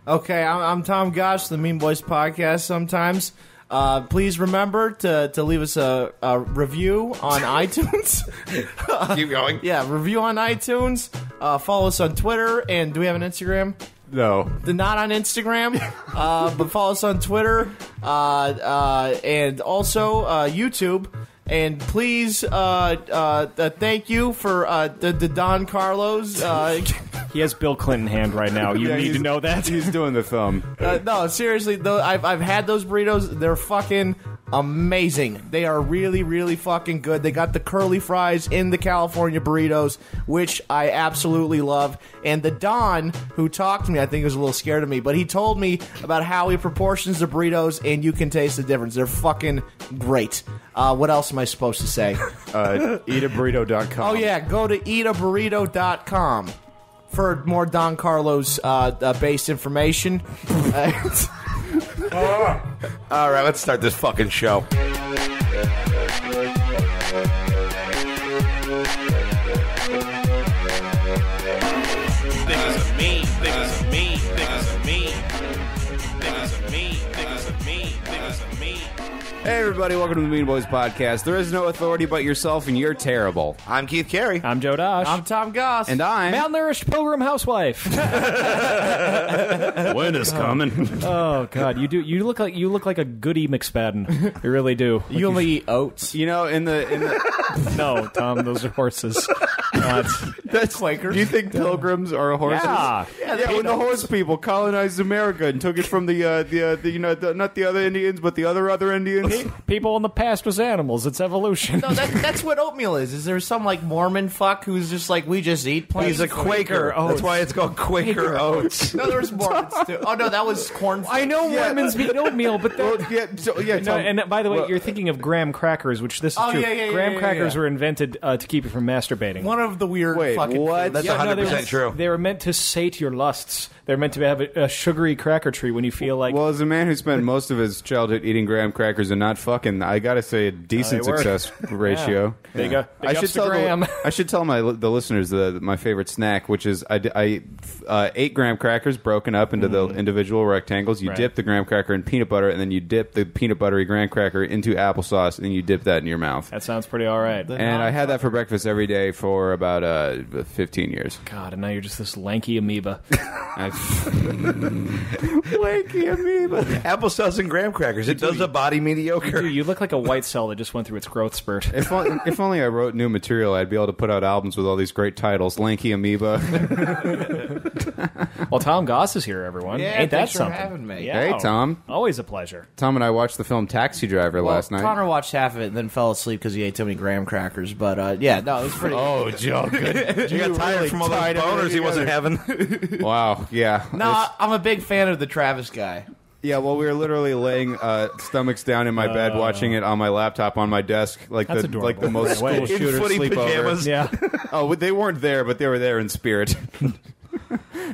Okay, I'm Tom Goss, the Mean Boys podcast sometimes. Please remember to leave us a review on iTunes. Keep going. Yeah, review on iTunes. Follow us on Twitter. And do we have an Instagram? No. Not on Instagram, but follow us on Twitter and also YouTube. And please, thank you for the Don Carlos. He has Bill Clinton hand right now. You need to know that. He's doing the thumb. No, seriously, though, I've had those burritos. They're fucking amazing. They are really, really fucking good. They got the curly fries in the California burritos, which I absolutely love. And the Don who talked to me, I think, was a little scared of me, but he told me about how he proportions the burritos, and you can taste the difference. They're fucking great. What else am I supposed to say? Eataburrito.com. Oh, yeah, go to eataburrito.com for more Don Carlos based information. All right, let's start this fucking show. Hey everybody, welcome to the Mean Boys podcast. There is no authority but yourself, and you're terrible. I'm Keith Carey. I'm Joe Dosh. I'm Tom Goss. And I'm malnourished pilgrim housewife. When is coming? Oh God, you do. You look like a Goody McSpadden. You really do. You only eat oats. You know, in the No, Tom, those are horses. that's Quakers. Do you think pilgrims are horses? Yeah. Yeah, when the horse people colonized America and took it from the not the other Indians, but the other Indians. People in the past was animals. It's evolution. No, that's what oatmeal is. Is there some like Mormon fuck who's just like, we just eat plain? He's a Quaker. That's why it's called Quaker Oats. No, there was Mormons too. Oh no, that was corn. I know Mormons eat oatmeal, but Well, no, and by the way, you're thinking of graham crackers, which this is true. Graham crackers were invented to keep you from masturbating. One of the weird Wait, fucking what? foods. That's 100% true. They were meant to sate your lusts. They're meant to have a sugary cracker tree when you feel like... Well, as a man who spent most of his childhood eating graham crackers and not fucking, I gotta say a decent success ratio. Yeah. I should tell the listeners my favorite snack, which is I 8 graham crackers broken up into the individual rectangles. You dip the graham cracker in peanut butter, and then you dip the peanut buttery graham cracker into applesauce, and you dip that in your mouth. That sounds pretty all right. And I had that for breakfast every day for about 15 years. God, and now you're just this lanky amoeba. Lanky amoeba. Applesauce and graham crackers. It does a body mediocre. Dude, you look like a white cell that just went through its growth spurt. If only I wrote new material, I'd be able to put out albums with all these great titles. Lanky amoeba. Well, Tom Goss is here, everyone. Yeah, Ain't that thanks for something? having me. Yeah. Hey, Tom. Always a pleasure. Tom and I watched the film Taxi Driver last night. Connor watched half of it and then fell asleep because he ate too many graham crackers. But yeah, no, it was pretty. Oh, Joe, good. He got tired from all those boners he wasn't having. Wow, yeah. No, I'm a big fan of the Travis guy. Yeah, well, we were literally laying stomachs down in my bed, watching it on my laptop on my desk, like That's the adorable. most By the way. school shooter footy sleepover. pajamas. Yeah. Oh, they weren't there, but they were there in spirit.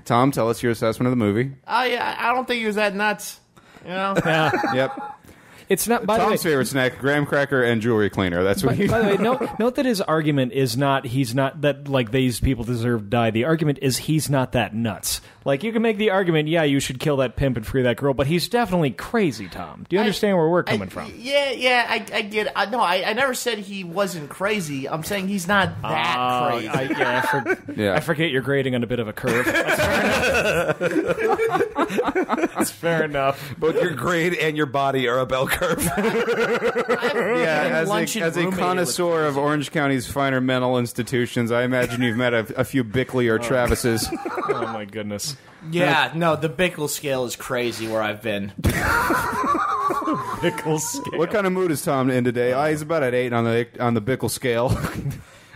Tom, tell us your assessment of the movie. Oh yeah, I don't think he was that nuts. You know. Yep. It's not, by the way... Tom's favorite snack, graham cracker and jewelry cleaner. That's what By the way, note that his argument is not, he's not, that, like, these people deserve to die. The argument is he's not that nuts. Like, you can make the argument, yeah, you should kill that pimp and free that girl, but he's definitely crazy, Tom. Do you understand where we're coming from? Yeah, I get it. No, I never said he wasn't crazy. I'm saying he's not that crazy. Yeah. I forget you're grading on a bit of a curve. That's fair enough. Both your grade and your body are a bell curve. Yeah, as a connoisseur of Orange County's finer mental institutions, I imagine you've met a few Bickley or Travises. Oh, my goodness. Yeah, no, the Bickle scale is crazy where I've been. Bickle scale. What kind of mood is Tom in today? He's about at 8 on the Bickle scale.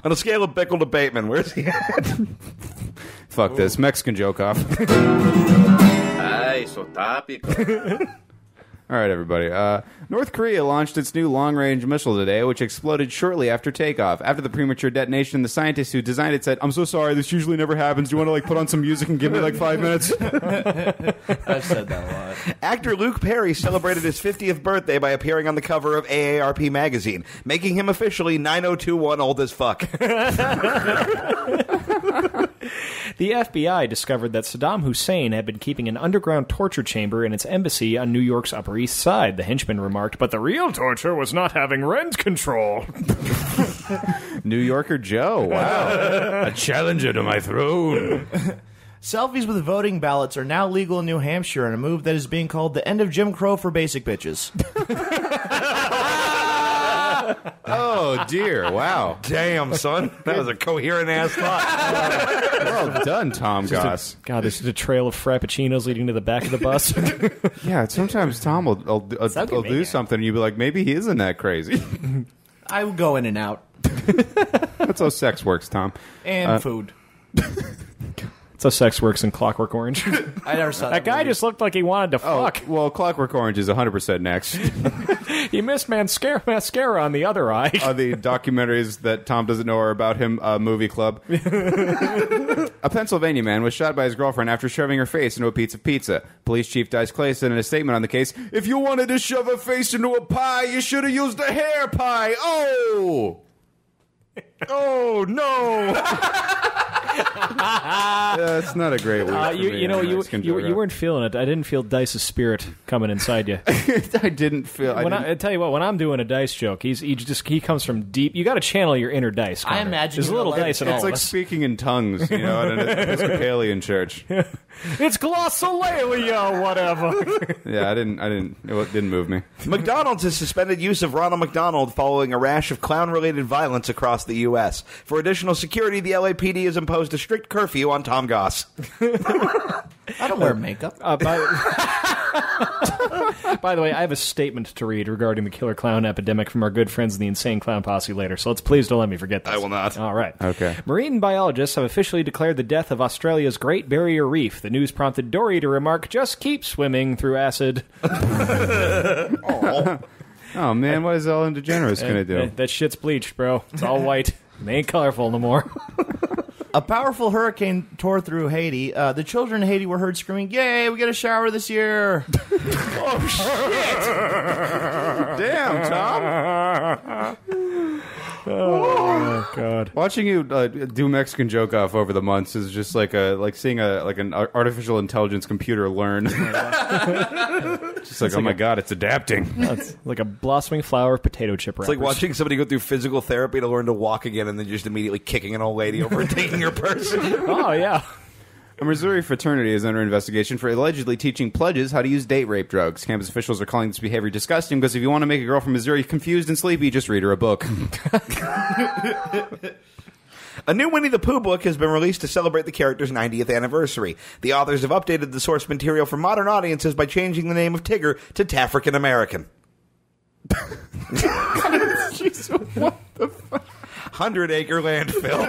On a scale of Bickle to Bateman, where's he at? Fuck this. Mexican joke off. Ay, so tápico. All right, everybody. North Korea launched its new long-range missile today, which exploded shortly after takeoff. After the premature detonation, the scientist who designed it said, "I'm so sorry, this usually never happens. Do you want to put on some music and give me 5 minutes?" I've said that a lot. Actor Luke Perry celebrated his 50th birthday by appearing on the cover of AARP magazine, making him officially 9021 old as fuck. The FBI discovered that Saddam Hussein had been keeping an underground torture chamber in its embassy on New York's Upper East Side. The henchman remarked, but the real torture was not having rent control. New Yorker Joe. Wow. A challenger to my throne. Selfies with voting ballots are now legal in New Hampshire in a move that is being called the end of Jim Crow for basic bitches. Oh, dear. Wow. Damn, son. That was a coherent-ass thought. Well done, Tom Goss. God, this is a trail of frappuccinos leading to the back of the bus. Yeah, sometimes Tom will do something and you'll be like, maybe he isn't that crazy. I will go in and out. That's how sex works, Tom. And food. That's how sex works in Clockwork Orange. I never saw That guy just looked like he wanted to fuck. Well, Clockwork Orange is 100% next. He missed mascara on the other eye. The documentaries that Tom doesn't know are about him, Movie Club. A Pennsylvania man was shot by his girlfriend after shoving her face into a piece of pizza. Police Chief Dice Clay said in a statement on the case, "If you wanted to shove a face into a pie, you should have used a hair pie. Oh! Oh, no!" That's not a great week. You weren't feeling it. I didn't feel Dice's spirit coming inside you. I didn't feel. I tell you what, when I'm doing a Dice joke, he comes from deep. You got to channel your inner Dice. Connor. I imagine there's a little Dice in all It's of like us. speaking in tongues, at an Episcopalian church. It's glossolalia, whatever. Yeah, it didn't move me. McDonald's has suspended use of Ronald McDonald following a rash of clown-related violence across the U.S. For additional security, the LAPD has imposed a strict curfew on Tom Goss. I don't wear makeup. By the way, I have a statement to read regarding the killer clown epidemic from our good friends in the Insane Clown Posse later, so please don't let me forget this. I will not. All right. Okay. Marine biologists have officially declared the death of Australia's Great Barrier Reef. The news prompted Dory to remark, "Just keep swimming through acid." Oh, man, what is Ellen DeGeneres going to do? That shit's bleached, bro. It's all white. It ain't colorful no more. A powerful hurricane tore through Haiti. The children in Haiti were heard screaming, "Yay, we get a shower this year." Oh, shit! Damn, Tom. Oh, God. Watching you do Mexican joke off over the months is just like seeing an artificial intelligence computer learn. Just like, oh my God, it's adapting. It's like a blossoming flower of potato chip wrappers. It's like watching somebody go through physical therapy to learn to walk again and then just immediately kicking an old lady over and taking her purse. Oh, yeah. A Missouri fraternity is under investigation for allegedly teaching pledges how to use date rape drugs. Campus officials are calling this behavior disgusting because if you want to make a girl from Missouri confused and sleepy, just read her a book. A new Winnie the Pooh book has been released to celebrate the character's 90th anniversary. The authors have updated the source material for modern audiences by changing the name of Tigger to Tafrican American. Jeez, what the fuck? 100-acre landfill.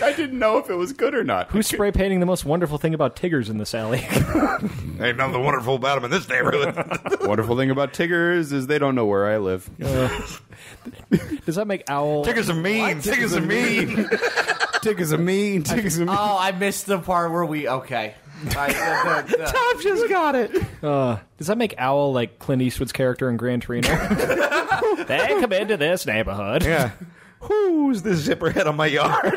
I didn't know if it was good or not. Who's spray painting the most wonderful thing about Tiggers in this alley? Ain't nothing wonderful about them in this neighborhood. Wonderful thing about Tiggers is they don't know where I live. Does that make Owl... Tiggers are mean. Tiggers are mean. Tiggers are mean. Tiggers are mean. Oh, I missed the part where we... Okay. Tom just got it. Does that make Owl like Clint Eastwood's character in Gran Torino? They come into this neighborhood. Yeah. Who's the zipper head on my yard?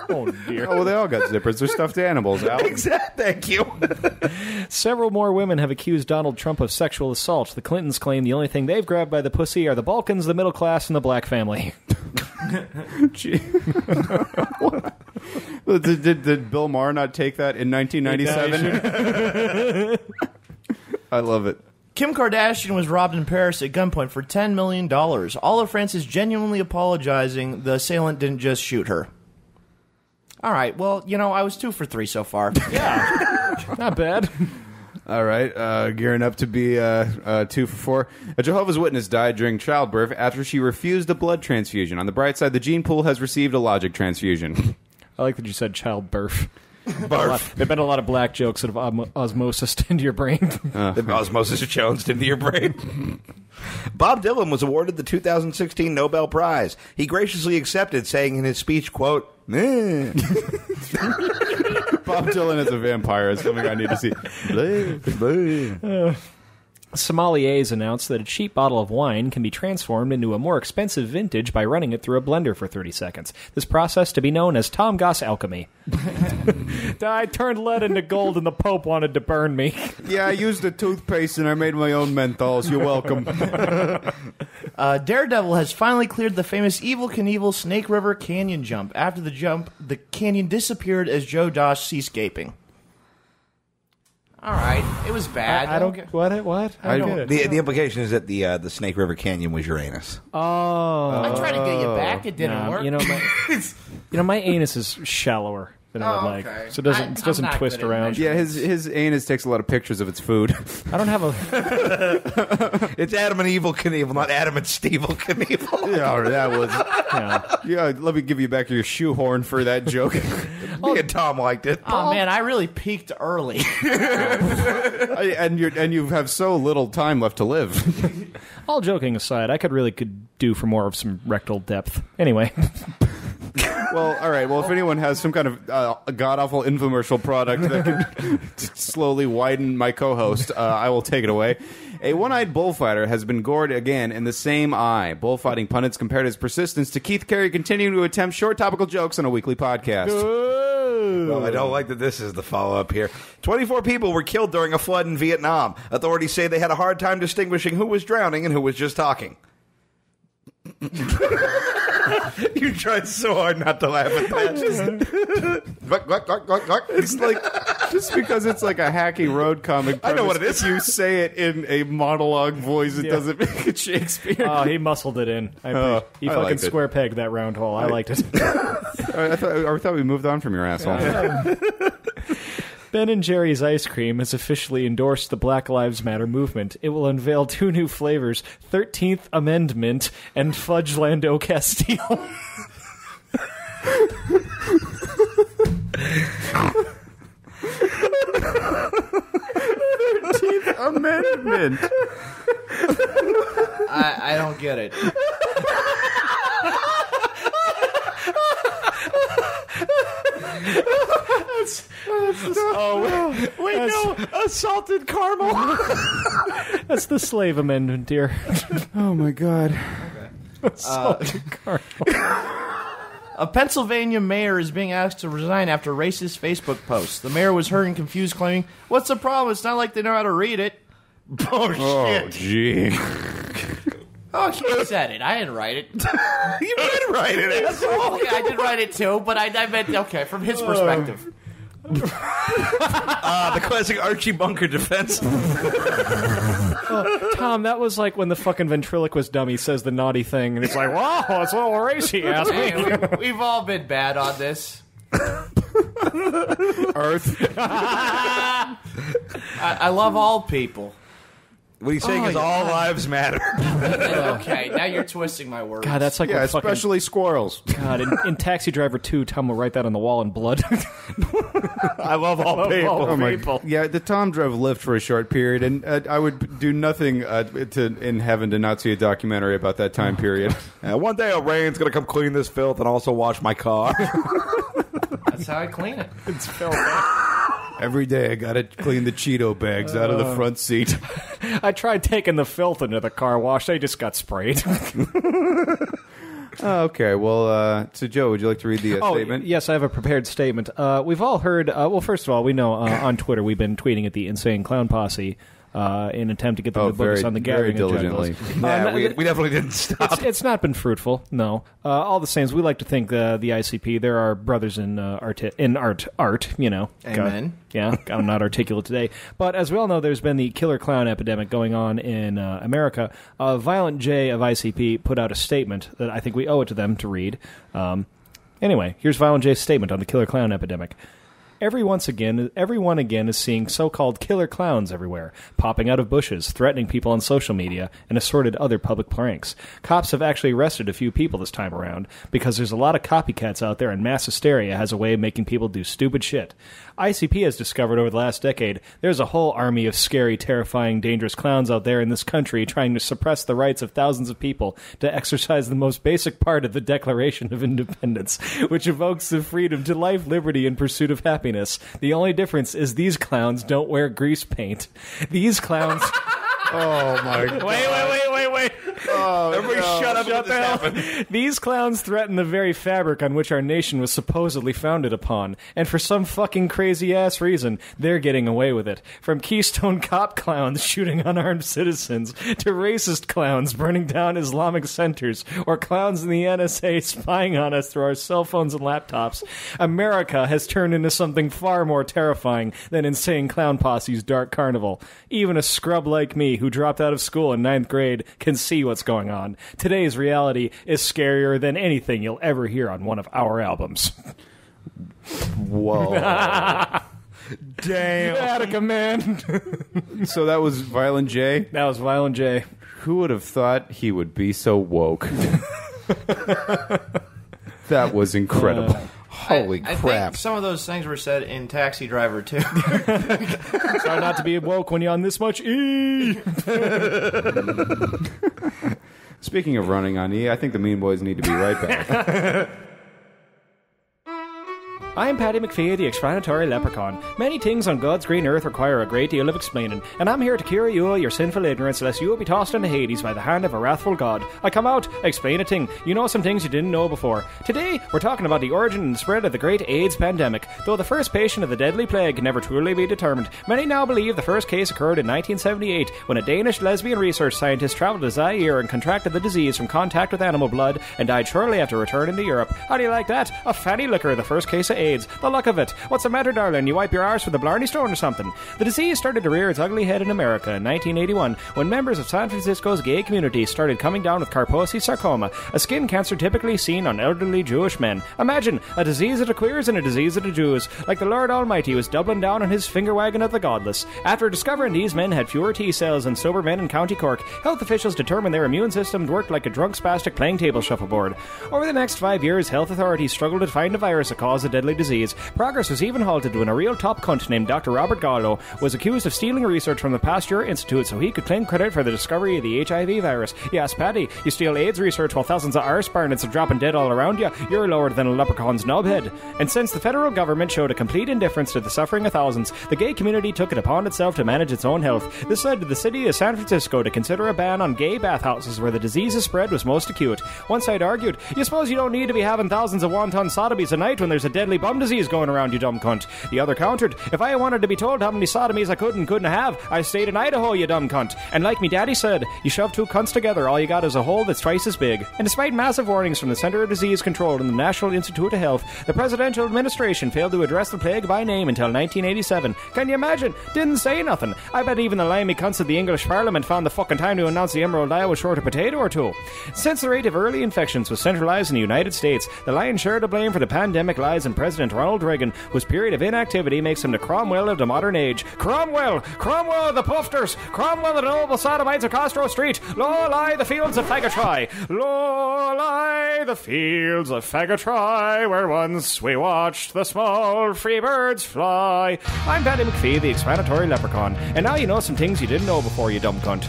Oh, dear. Oh, well, they all got zippers. They're stuffed animals, Al. Exactly. Thank you. Several more women have accused Donald Trump of sexual assault. The Clintons claim the only thing they've grabbed by the pussy are the Balkans, the middle class, and the black family. Did Bill Maher not take that in 1997? I love it. Kim Kardashian was robbed in Paris at gunpoint for $10 million. All of France is genuinely apologizing. The assailant didn't just shoot her. All right, well, I was 2 for 3 so far. Yeah, not bad. All right, gearing up to be 2 for 4. A Jehovah's Witness died during childbirth after she refused a blood transfusion. On the bright side, the gene pool has received a logic transfusion. I like that you said childbirth. Barf. There have been a lot of black jokes that have osmosis into your brain. The osmosis challenged into your brain. Bob Dylan was awarded the 2016 Nobel Prize. He graciously accepted, saying in his speech, quote, "Meh." Bob Dylan as a vampire is something I need to see. Sommeliers announced that a cheap bottle of wine can be transformed into a more expensive vintage by running it through a blender for 30 seconds. This process to be known as Tom Goss alchemy. I turned lead into gold and the Pope wanted to burn me. Yeah, I used a toothpaste and I made my own menthols. You're welcome. Daredevil has finally cleared the famous Evel Knievel Snake River Canyon jump. After the jump, the canyon disappeared as Joe Dosh ceased gaping. All right, it was bad. I don't get what? I don't get it. The implication is that the Snake River Canyon was Uranus. Oh, I tried to get you back. It didn't work. My anus is shallower than I would like, so it doesn't twist around. Yeah, his anus takes a lot of pictures of its food. I don't have a. It's Adam and Evel Knievel, not Adam and Stevel Knievel. Yeah, that was. Yeah, let me give you back your shoehorn for that joke. Me and Tom liked it. Oh man, I really peaked early. and you have so little time left to live. All joking aside, I could do for more of some rectal depth. Anyway. Well, all right. Well, if anyone has some kind of god-awful infomercial product that can slowly widen my co-host, I will take it away. A one-eyed bullfighter has been gored again in the same eye. Bullfighting pundits compared his persistence to Keith Carey continuing to attempt short topical jokes on a weekly podcast. Well, I don't like that this is the follow-up here. 24 people were killed during a flood in Vietnam. Authorities say they had a hard time distinguishing who was drowning and who was just talking. You tried so hard not to laugh at that. It's like, just because it's like a hacky road comic premise, I know what it is. If you say it in a monologue voice, it doesn't make it Shakespeare. Oh, he muscled it in. He fucking square pegged that round hole. I liked it. I thought we moved on from your asshole. Ben & Jerry's ice cream has officially endorsed the Black Lives Matter movement. It will unveil 2 new flavors, 13th Amendment and Fudge Lando Castile. 13th Amendment. I don't get it. Assaulted caramel. That's the slave amendment, dear. Oh my god. Assaulted caramel. A Pennsylvania mayor is being asked to resign after racist Facebook posts. The mayor was heard and confused, claiming, "What's the problem? It's not like they know how to read it." Oh, shit. Oh, gee. Oh, he said it. I didn't write it. You did write it, asshole. Okay, I did write it too, but I meant, okay, from his perspective. The classic Archie Bunker defense. Tom, that was like when the fucking ventriloquist dummy says the naughty thing, and it's like, wow, it's a little racy, ass me. Hey, we've all been bad on this. Earth. I love all people. What he's saying is all lives matter. Okay, now you're twisting my words. God, that's like Yeah, what fucking... especially squirrels. God, in Taxi Driver 2, Tom will write that on the wall in blood. I love all people. all Oh my, people. yeah, the Tom drove Lyft for a short period, and I would do nothing in heaven to not see a documentary about that time period. One day Rain's going to come clean this filth and also wash my car. That's how I clean it. It's filled. Every day I gotta clean the Cheeto bags out of the front seat. I tried taking the filth into the car wash. They just got sprayed. Okay, well, so Joe, would you like to read the statement? Yes, I have a prepared statement. We've all heard, well, first of all, we know on Twitter we've been tweeting at the Insane Clown Posse in an attempt to get them to book us on the very gathering of diligently. juggalos. We definitely didn't stop. It's not been fruitful, no. All the same, we like to think the ICP, they're our brothers in art, you know. Amen. I'm not articulate today. But as we all know, there's been the killer clown epidemic going on in America. Violent J of ICP put out a statement that I think we owe it to them to read. Anyway, here's Violent J's statement on the killer clown epidemic. Everyone again is seeing so-called killer clowns everywhere, popping out of bushes, threatening people on social media, and assorted other public pranks. Cops have actually arrested a few people this time around, because there's a lot of copycats out there and mass hysteria has a way of making people do stupid shit. ICP has discovered over the last decade there's a whole army of scary, terrifying, dangerous clowns out there in this country trying to suppress the rights of thousands of people to exercise the most basic part of the Declaration of Independence, which evokes the freedom to life, liberty, and pursuit of happiness. The only difference is these clowns don't wear grease paint. These clowns... Oh my god. Wait. Everybody shut up and let Shut the this hell. happen. These clowns threaten the very fabric on which our nation was supposedly founded upon, and for some fucking crazy-ass reason, they're getting away with it. From Keystone Cop clowns shooting unarmed citizens, to racist clowns burning down Islamic centers, or clowns in the NSA spying on us through our cell phones and laptops, America has turned into something far more terrifying than insane clown posse's dark carnival. Even a scrub like me, who dropped out of school in 9th grade, can see what's going on. Today's reality is scarier than anything you'll ever hear on one of our albums. Whoa. Damn. Attica, man. So that was Violent J? That was Violent J. Who would have thought he would be so woke? That was incredible. Holy I crap. think some of those things were said in Taxi Driver, too. Try not to be woke when you're on this much E. Speaking of running on E, I think the Mean Boys need to be right back. I'm Paddy McPhee, the explanatory leprechaun. Many things on God's green earth require a great deal of explaining, and I'm here to cure you of your sinful ignorance, lest you will be tossed into Hades by the hand of a wrathful God. I come out, explain a thing. You know some things you didn't know before. Today, we're talking about the origin and spread of the great AIDS pandemic. Though the first patient of the deadly plague can never truly be determined, many now believe the first case occurred in 1978, when a Danish lesbian research scientist traveled to Zaire and contracted the disease from contact with animal blood, and died shortly after returning to Europe. How do you like that? A fatty liquor, the first case of AIDS. The luck of it. What's the matter, darling? You wipe your arse with a Blarney Stone or something? The disease started to rear its ugly head in America in 1981 when members of San Francisco's gay community started coming down with Kaposi sarcoma, a skin cancer typically seen on elderly Jewish men. Imagine, a disease of the queers and a disease of the Jews, like the Lord Almighty was doubling down on his finger wagging of the godless. After discovering these men had fewer T cells than sober men in County Cork, health officials determined their immune system worked like a drunk spastic playing table shuffleboard. Over the next 5 years, health authorities struggled to find a virus that caused the deadly disease. Progress was even halted when a real top cunt named Dr. Robert Gallo was accused of stealing research from the Pasteur Institute so he could claim credit for the discovery of the HIV virus. Yes, Paddy, you steal AIDS research while thousands of arse barnets are dropping dead all around you. You're lower than a leprechaun's knobhead. And since the federal government showed a complete indifference to the suffering of thousands, the gay community took it upon itself to manage its own health. This led to the city of San Francisco to consider a ban on gay bathhouses where the disease's spread was most acute. One side argued, you suppose you don't need to be having thousands of wanton sodomies a night when there's a deadly bum disease going around, you dumb cunt. The other countered, if I wanted to be told how many sodomies I could and couldn't have, I stayed in Idaho, you dumb cunt. And like me daddy said, you shove two cunts together, all you got is a hole that's twice as big. And despite massive warnings from the Center of Disease Control and the National Institute of Health, the presidential administration failed to address the plague by name until 1987. Can you imagine? Didn't say nothing. I bet even the limey cunts of the English Parliament found the fucking time to announce the Emerald Isle was short a potato or two. Since the rate of early infections was centralized in the United States, the lion's share to blame for the pandemic lies in President Ronald Reagan, whose period of inactivity makes him the Cromwell of the modern age. Cromwell! Cromwell of the pufters! Cromwell of the noble sodomites of Castro Street! Low lie the fields of faggotry! Low lie the fields of faggotry, where once we watched the small free birds fly. I'm Paddy McPhee, the explanatory leprechaun, and now you know some things you didn't know before, you dumb cunt.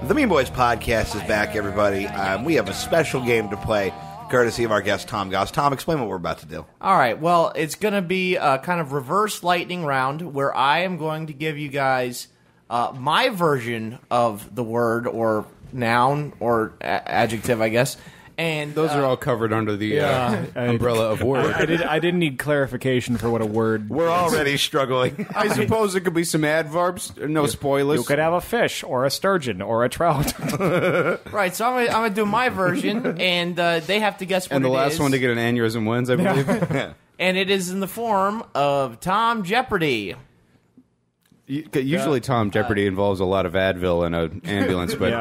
The Mean Boys podcast is back, everybody. We have a special game to play, courtesy of our guest, Tom Goss. Tom, explain what we're about to do. All right, well, it's going to be a kind of reverse lightning round where I am going to give you guys my version of the word or noun or adjective, I guess. And those are all covered under the umbrella of word. I didn't need clarification for what a word. We're already struggling. I suppose it could be some adverbs. No spoilers. You could have a fish or a sturgeon or a trout. Right, so I'm gonna do my version, and they have to guess what it is. And the last one to get an aneurysm wins, I believe. And it is in the form of Tom Jeopardy. Usually Tom Jeopardy involves a lot of Advil and an ambulance, but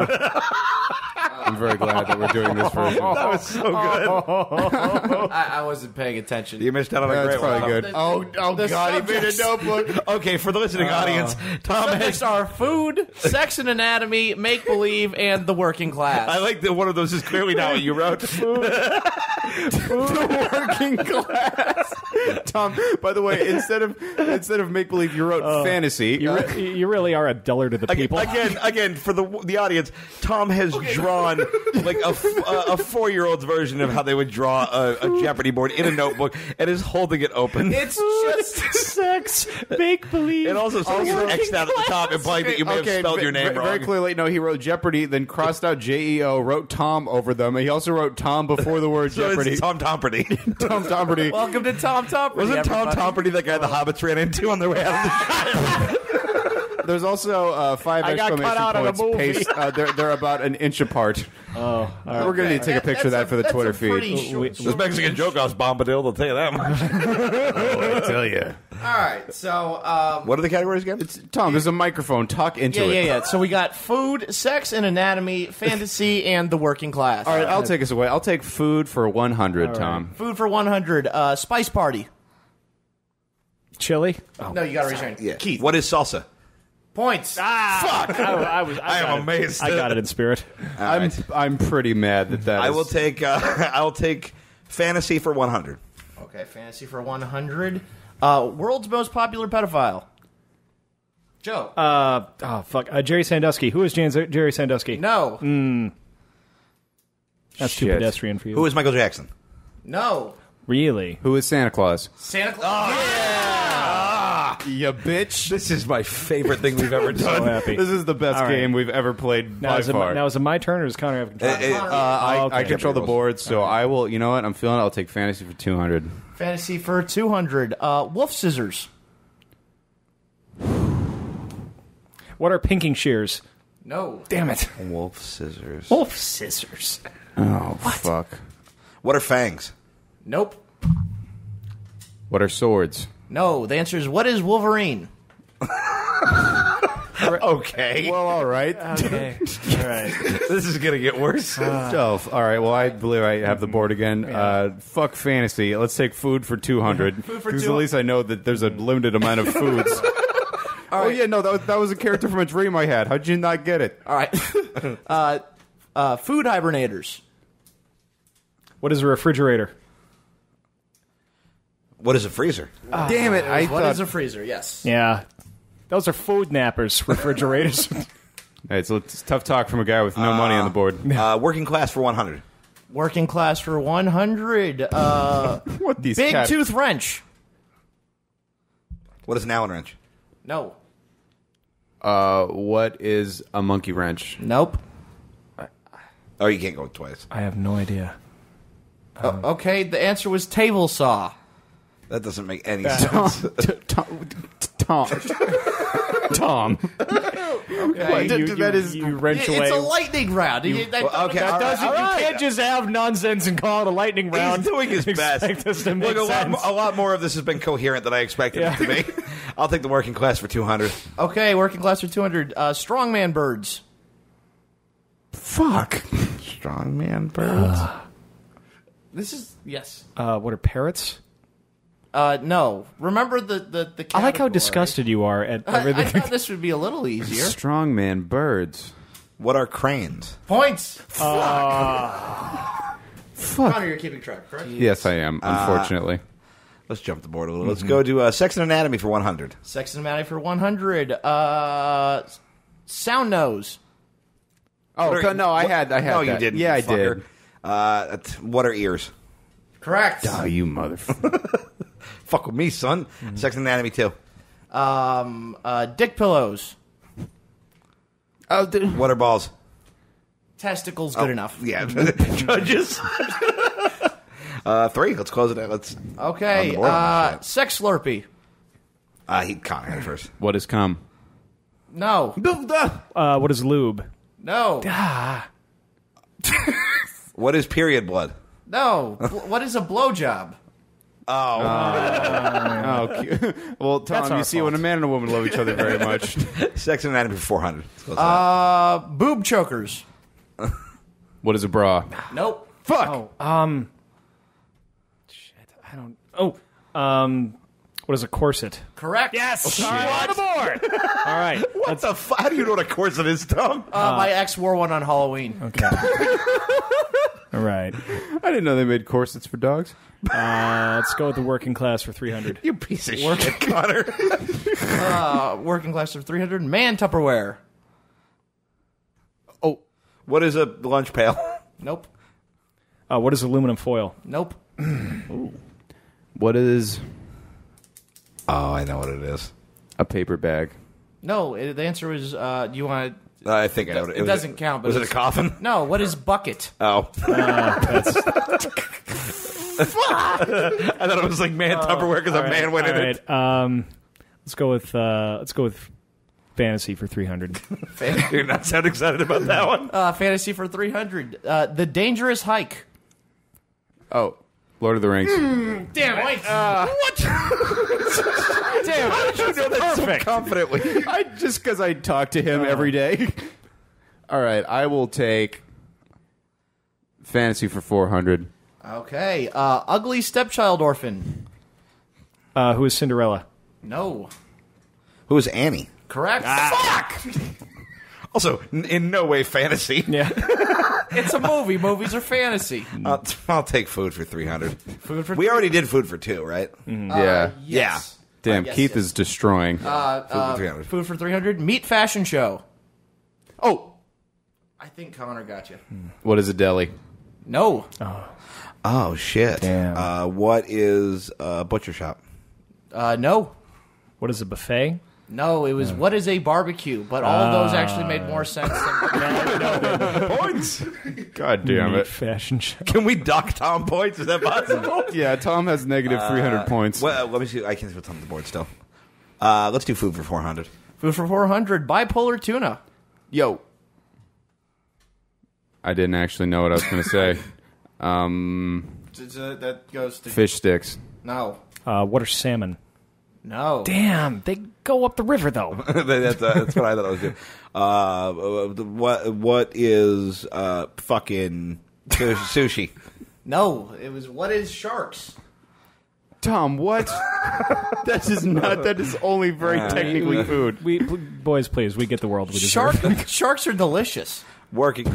I'm very glad that we're doing this version. That was so good. I wasn't paying attention. You missed out on a That's great one. probably good. Oh God, he made a notebook. Okay, for the listening audience, Tom Subjects has... are food, sex and anatomy, make-believe, and the working class. I like that one of those is clearly not what you wrote. The working class. Tom, by the way, instead of make believe, you wrote fantasy. You really are a duller to the people. Again, for the audience, Tom has drawn like a 4-year-old's version of how they would draw a Jeopardy board in a notebook and is holding it open. It's just sex, make believe. It also says X'd out at the top, implying that you may have spelled your name wrong. Very clearly, no, he wrote Jeopardy, then crossed out JEO, wrote Tom over them. He also wrote Tom before the word So Jeopardy. it's Tom Tomperty. Tom Tomperdy. welcome to Tom Tomperty. Wasn't Tom everybody. Tomperty the guy the Hobbits ran into on their way out of the There's also 5 I got exclamation cut out of points the movie. paced. They're about an inch apart. Oh, We're going to need to take a picture of that for the That's Twitter a pretty feed. short- This Mexican joke I was Bombadil, I'll tell you that much. I tell you. All right, so What are the categories again? Tom, there's a microphone. Talk into it. yeah. So we got food, sex and anatomy, fantasy, and the working class. All right, I'll take us away. I'll take food for 100, Tom. Food for 100. Spice party. chili. No, you got to raise your hand. Yeah. Keith. What is salsa? Points. Fuck! I am amazed. I got it in spirit. I'm pretty mad that I is- will take. I'll take fantasy for 100. Okay, fantasy for 100. World's most popular pedophile. Joe. Jerry Sandusky. Who is Jerry Sandusky? No. That's too Shit. pedestrian for you. Who is Michael Jackson? No. Really? Who is Santa Claus? Santa Claus. You bitch. This is my favorite thing we've ever So done. happy. This is the best All right. game we've ever played Now by is, far. it my turn, or is Connor have control? I okay. control the board, so I will. You know what? I'm feeling it. I'll take fantasy for 200. Fantasy for 200. Wolf scissors. What are pinking shears? No. Damn it. Wolf scissors. Wolf scissors. Oh, fuck. What are fangs? Nope. What are swords? No. The answer is what is Wolverine? Okay. Well, all right. Okay. All right. This is gonna get worse. All right. Well, I believe I have the board again. Fuck fantasy. Let's take food for 200. Food for Because two- at least I know that there's a limited amount of foods. Oh, yeah. No, that was a character from a dream I had. How'd you not get it? All right. Food hibernators. What is a refrigerator? What is a freezer? Damn it. I What thought. is a freezer? Yes. Yeah. Those are food nappers, refrigerators. Hey, so it's tough talk from a guy with no money on the board. Working class for 100. Working class for 100. What these Big cat- tooth wrench. What is an Allen wrench? No. What is a monkey wrench? Nope. Oh, you can't go twice. I have no idea. Okay, the answer was table saw. That doesn't make any sense. Tom. Okay. That is- you wrench It's away. a lightning round. Okay, okay, That all doesn't. right, all right. You can't just have nonsense and call it a lightning round. He's doing his best. Expect this to make Look, sense. a lot more of this has been coherent than I expected it to be. I'll take the working class for 200. Okay, working class for 200. Strongman birds. Fuck. Strongman birds. This is yes. What are parrots? No. Remember the I like how category. disgusted you are at I everything. thought this would be a little easier. Strongman birds. What are cranes? Points. Fuck. Connor, you're keeping track, correct? Yes, I am, unfortunately. Let's jump the board a little. Let's go to Sex and Anatomy for 100. Sex and Anatomy for 100. Sound nose. No, I had No, that. you didn't. Yeah, I you fucker. did. What are ears? Correct. Oh, you motherfucker. Fuck with me, son. Sex and Anatomy 2. Dick pillows. Oh, What are balls? Testicles. Good enough. Yeah, judges. 3. Let's close it out. Let's. Okay. On the board. Shit. Sex slurpee. He Connor had it first. what has come? No. What is lube? No. What is period blood? No. What is a blowjob? Oh, well, That's Tom, our you see, when a fault. man and a woman love each other very much. Sex and Anatomy for 400. Let's close it out. Boob chokers. What is a bra? Nope. Fuck. Shit. I don't. What is a corset? Correct. Yes. All right, on the board. All right. What the How do you know what a corset is, Tom? My ex wore one on Halloween. Okay. All All right. I didn't know they made corsets for dogs. Let's go with the working class for 300. You piece of shit, Connor. Working class for 300. Man Tupperware. Oh, What is a lunch pail? Nope. What is aluminum foil? Nope. what is Oh, I know what it is. a paper bag? No, the answer was, do you want to... I think I know what It doesn't count. But Was it a coffin? No, what is bucket? Oh. That's I thought it was like man Tupperware because a man went in it. Let's go with fantasy for 300. You're not sound excited about that one. Fantasy for 300. The Dangerous Hike. Oh, Lord of the Rings. Damn it. What? Damn How did you know that so confidently? Just because I talk to him every day. All right, I will take fantasy for 400. Okay. Ugly Stepchild Orphan. Who is Cinderella? No. Who is Annie? Correct. Fuck! Also, in no way fantasy. Yeah. It's a movie. Movies are fantasy. I'll take food for 300. Food for We already did food for 2, right? Yeah. Yes. Damn, yes, Keith yes. is destroying. Food for 300. Food for 300. Meat Fashion Show. oh, I think Connor got you. what is a deli? No. Oh, shit. Damn. What is a butcher shop? No. What is a buffet? No, it was what is a barbecue, but all of those actually made more sense than Points! God damn Meat it. fashion show. Can we dock Tom points? Is that possible? Yeah, Tom has negative 300 points. Well, let me see. I can't see what's on the board still. Let's do food for 400. Food for 400. Bipolar tuna. Yo. I didn't actually know what I was going to say. That goes to Fish sticks. No. What are salmon? No. Damn, they go up the river though. That's what I thought I was doing. What is fucking sushi? No. It was what is sharks? Tom, what? That is not. That is only very technically food. Boys, please, we get the world we deserve. Sharks are delicious. Working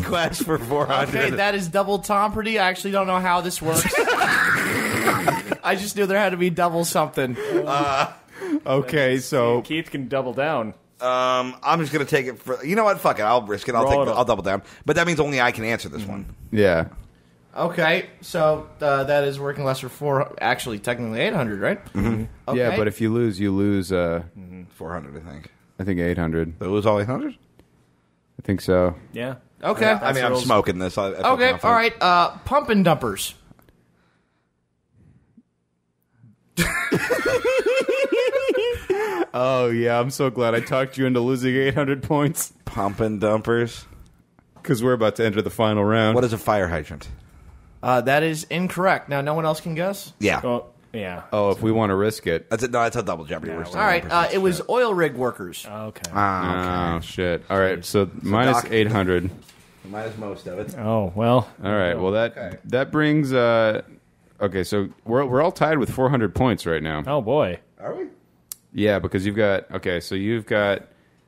class for 400. Okay, that is double Tomperty. I actually don't know how this works. I just knew there had to be double something. Okay, so Keith can double down. I'm just gonna take it for. You know what? Fuck it. I'll risk it. I'll double down. But that means only I can answer this one. yeah. Okay, so that is working less for 4. Actually, technically 800, right? Mm-hmm. Okay. Yeah, but if you lose, 400, I think. I think 800. It was all 800. I think so. Yeah. Okay. I mean, I'm smoking this. I feel Okay, confident. all right. Pump and dumpers. Oh yeah, I'm so glad I talked you into losing 800 points Pump and dumpers. because we're about to enter the final round. What is a fire hydrant? That is incorrect. Now, no one else can guess? Yeah. Oh, yeah. Oh, if we want to risk it. That's it. No, that's a double jeopardy. We're still All right, 100% it was shit. oil rig workers. Okay. Oh shit! All right, so minus Doc- 800. Minus most of it. Oh well. All right, well that brings. Okay, so we're all tied with 400 points right now. Oh boy. Are we? Yeah, because you've got so you've got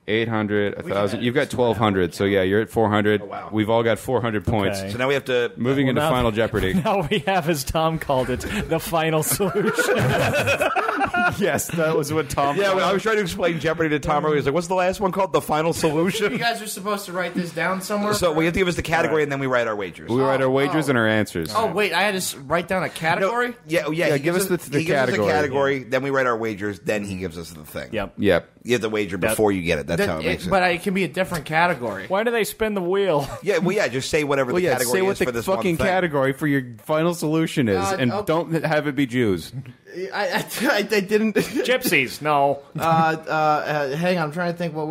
800, 1,000. You've got 1,200. So yeah, you're at 400. wow. We've all got 400 points. Okay. So now we have to. Moving into now- Final Jeopardy. Now we have, as Tom called it, the final solution. Yes, that was what Tom. Yeah, when I was trying to explain Jeopardy to Tom earlier. He was like, "What's the last one called? The final You solution." guys are supposed to write this down somewhere? So we have to give us the category and then we write our wagers. We write our wagers and our answers. Oh, wait, I had to write down a category? Yeah. Yeah, he give gives us the he gives us category. the category. Then we write our wagers. Then he gives us the thing. Yep. Yep. You have to wager before you get it. That's how it makes it. But it can be a different category. Why do they spin the wheel? Yeah. Well, yeah. Just say whatever Well, the yeah. category Say what is for the this fucking one thing. category for your final solution is, and okay. don't have it be Jews. I didn't. Gypsies. No. Hang on, I'm trying to think what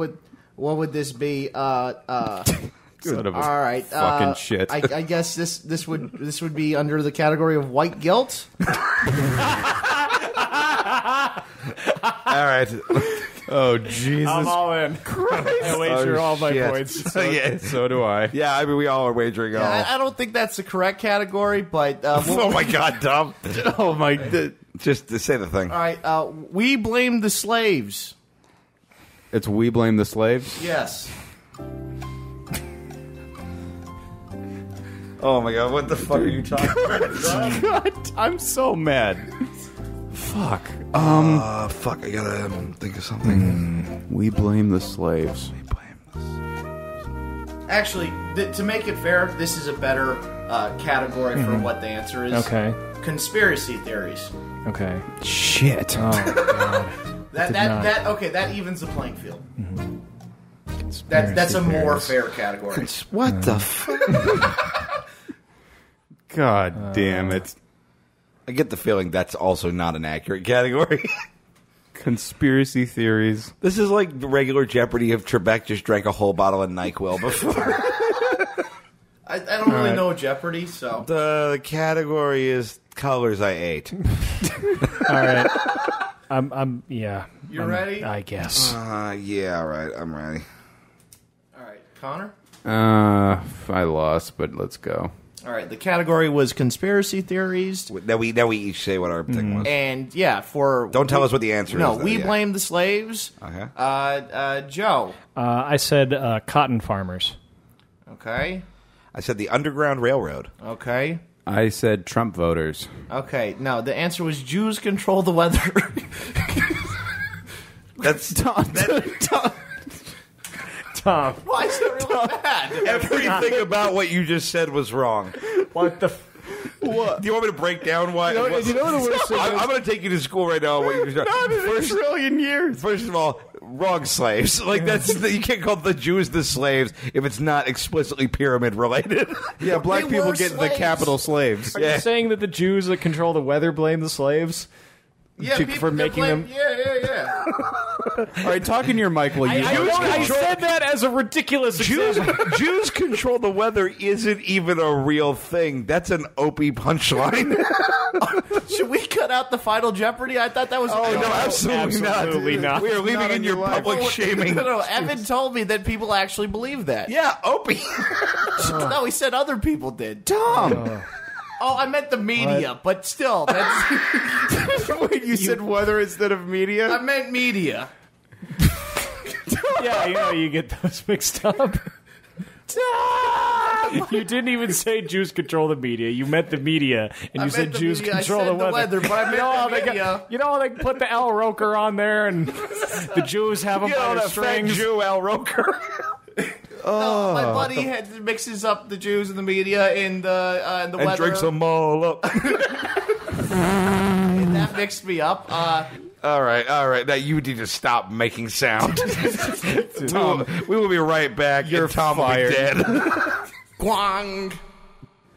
would this be? Son of a All right, fucking shit. I guess this would be under the category of white guilt. All right. Oh Jesus! I'm all in. I wager all my shit. points. Yeah. So do I. Yeah. I mean, we all are wagering all. I don't think that's the correct category, but Oh my God, Tom! Oh my! Just to say the thing. all right. We blame the slaves. It's we blame the slaves. Yes. Oh my god, what the fuck are you talking about? God, I'm so mad. Fuck. Fuck, I gotta think of something. We blame the slaves. Actually, to make it fair, this is a better category for what the answer is. Okay. Conspiracy theories. Okay. Shit. Oh, God. That evens the playing field. That's a more fair category. What the fuck? God damn it. I get the feeling that's also not an accurate category. Conspiracy theories. This is like the regular Jeopardy if Trebek just drank a whole bottle of NyQuil before. I don't really know Jeopardy, so... The category is colors I ate. All right. Yeah. You're ready? I guess. Yeah, all right. I'm ready. All right. Connor? I lost, but let's go. All right. The category was conspiracy theories. Now we each say what our thing was. And, yeah, for... Don't tell us what the answer No, is. we blame the slaves. Okay. Joe. I said cotton farmers. Okay. I said the Underground Railroad. Okay. I said Trump voters. Okay. No, the answer was Jews control the weather. That's Tom. Why is that really bad? everything about what you just said was wrong. What the... What? Do you want me to break down why? You know what the worst thing is? I'm going to take you to school right now. On what you just Not in a trillion years. First of all, wrong slaves. Like you can't call the Jews the slaves if it's not explicitly pyramid related. Yeah, black They people were get slaves. the capital slaves. Are you saying that the Jews that control the weather blame the slaves? Yeah, For people making complain- them- Yeah. All right, talk in your mic while you... I said that as a ridiculous example. Jews control the weather isn't even a real thing. That's an Opie punchline. Should we cut out the Final Jeopardy? I thought that was... No, absolutely not. We are leaving Not in in your your life. public shaming. No, Evan told me that people actually believe that. Yeah, Opie. No, he said other people did. Tom! Oh, I meant the media, but still, that's... Wait, you said weather instead of media? I meant media. Yeah, you get those mixed up. You didn't even say Jews control the media. You meant the media, and you said meant the Jews media. I control said the the weather. weather, but I meant the media. You know how they put the Al Roker on there, and the Jews have them by the strings. Jew Al Roker. No, my buddy mixes up the Jews and the media and the weather. And drinks them all up. And that mixed me up. All right. Now you need to stop making sound. we will be right back. You're and Tom fired. will be dead. Guang.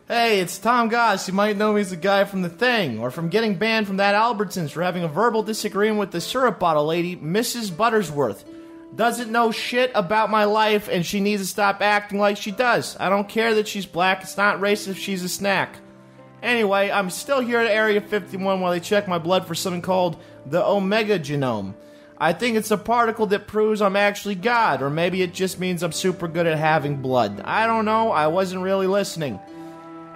Hey, it's Tom Goss. You might know me as the guy from The Thing, or from getting banned from that Albertsons for having a verbal disagreement with the syrup bottle lady, Mrs. Buttersworth. Doesn't know shit about my life, and she needs to stop acting like she does. I don't care that she's black. It's not racist if she's a snack. Anyway, I'm still here at Area 51 while they check my blood for something called the Omega genome. I think it's a particle that proves I'm actually God, or maybe it just means I'm super good at having blood. I don't know, I wasn't really listening.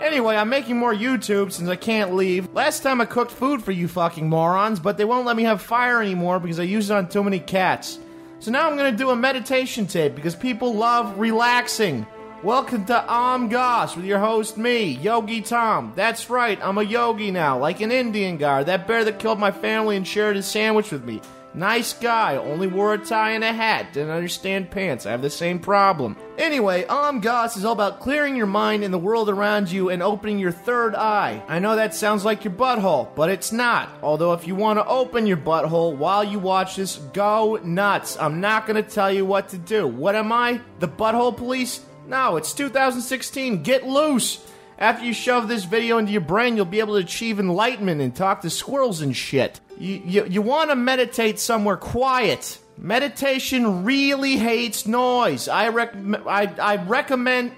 Anyway, I'm making more YouTube since I can't leave. Last time I cooked food for you fucking morons, but they won't let me have fire anymore because I used it on too many cats. So now I'm gonna do a meditation tape because people love relaxing. Welcome to Goss with your host, me, Yogi Tom. That's right, I'm a yogi now, like an Indian guy, that bear that killed my family and shared his sandwich with me. Nice guy, only wore a tie and a hat, didn't understand pants, I have the same problem. Anyway, Goss is all about clearing your mind and the world around you and opening your third eye. I know that sounds like your butthole, but it's not. Although if you want to open your butthole while you watch this, go nuts. I'm not going to tell you what to do. What am I? The butthole police? No, it's 2016. Get loose. After you shove this video into your brain, you'll be able to achieve enlightenment and talk to squirrels and shit. You want to meditate somewhere quiet. Meditation really hates noise. I recommend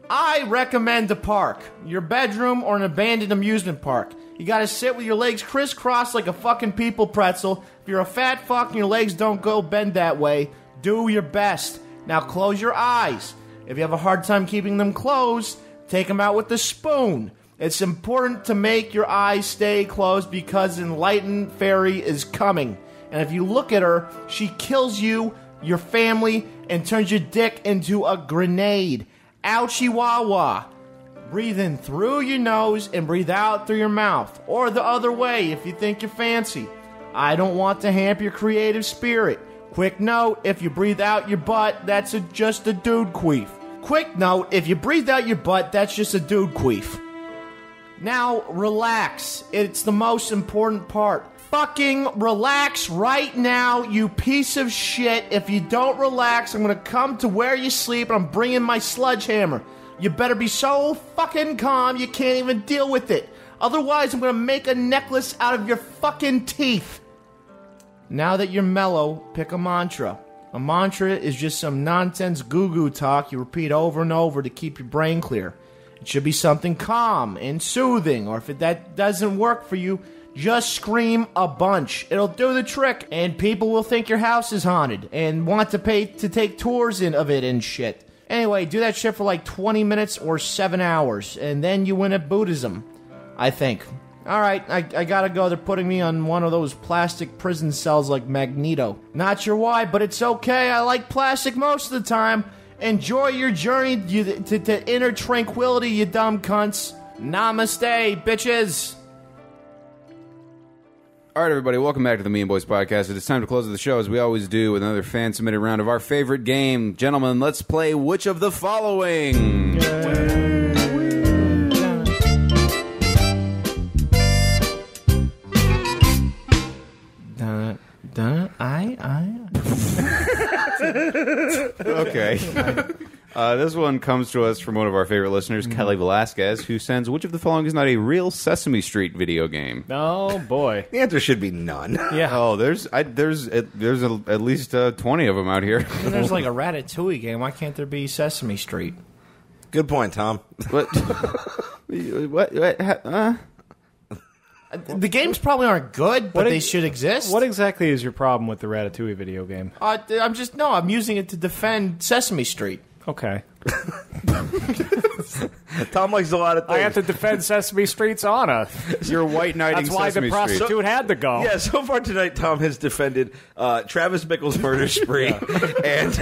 a park. Your bedroom or an abandoned amusement park. You gotta sit with your legs crisscrossed like a fucking people pretzel. If you're a fat fuck and your legs don't go bend that way, do your best. Now close your eyes. If you have a hard time keeping them closed, take them out with a spoon. It's important to make your eyes stay closed because enlightened fairy is coming. And if you look at her, she kills you, your family, and turns your dick into a grenade. Ouchie wah wah. Breathe in through your nose and breathe out through your mouth. Or the other way if you think you're fancy. I don't want to hamper your creative spirit. Quick note, if you breathe out your butt, that's just a dude queef. Quick note, if you breathe out your butt, that's just a dude queef. Now, relax. It's the most important part. Fucking relax right now, you piece of shit. If you don't relax, I'm gonna come to where you sleep and I'm bringing my sledgehammer. You better be so fucking calm you can't even deal with it. Otherwise, I'm gonna make a necklace out of your fucking teeth. Now that you're mellow, pick a mantra. A mantra is just some nonsense goo-goo talk you repeat over and over to keep your brain clear. It should be something calm and soothing, or if that doesn't work for you, just scream a bunch. It'll do the trick, and people will think your house is haunted and want to pay to take tours of it and shit. Anyway, do that shit for like 20 minutes or 7 hours, and then you win at Buddhism, I think. Alright, I gotta go. They're putting me on one of those plastic prison cells like Magneto. Not sure why, but it's okay. I like plastic most of the time. Enjoy your journey to inner tranquility, you dumb cunts. Namaste, bitches. All right, everybody, welcome back to the Me and Boys podcast. It is time to close the show, as we always do, with another fan-submitted round of our favorite game. Gentlemen, let's play Which of the Following? Okay. This one comes to us from one of our favorite listeners, Kelly Velasquez, who sends, which of the following is not a real Sesame Street video game? Oh, boy. The answer should be none. Yeah. Oh, there's at least 20 of them out here. And there's like a Ratatouille game. Why can't there be Sesame Street? Good point, Tom. What? The games probably aren't good, but they should exist. What exactly is your problem with the Ratatouille video game? I'm using it to defend Sesame Street. Okay. Tom likes a lot of things. I have to defend Sesame Street's honor. You're white knighting That's why Sesame the prostitute Street. had to go. Yeah, so far tonight, Tom has defended Travis Bickle's murder spree and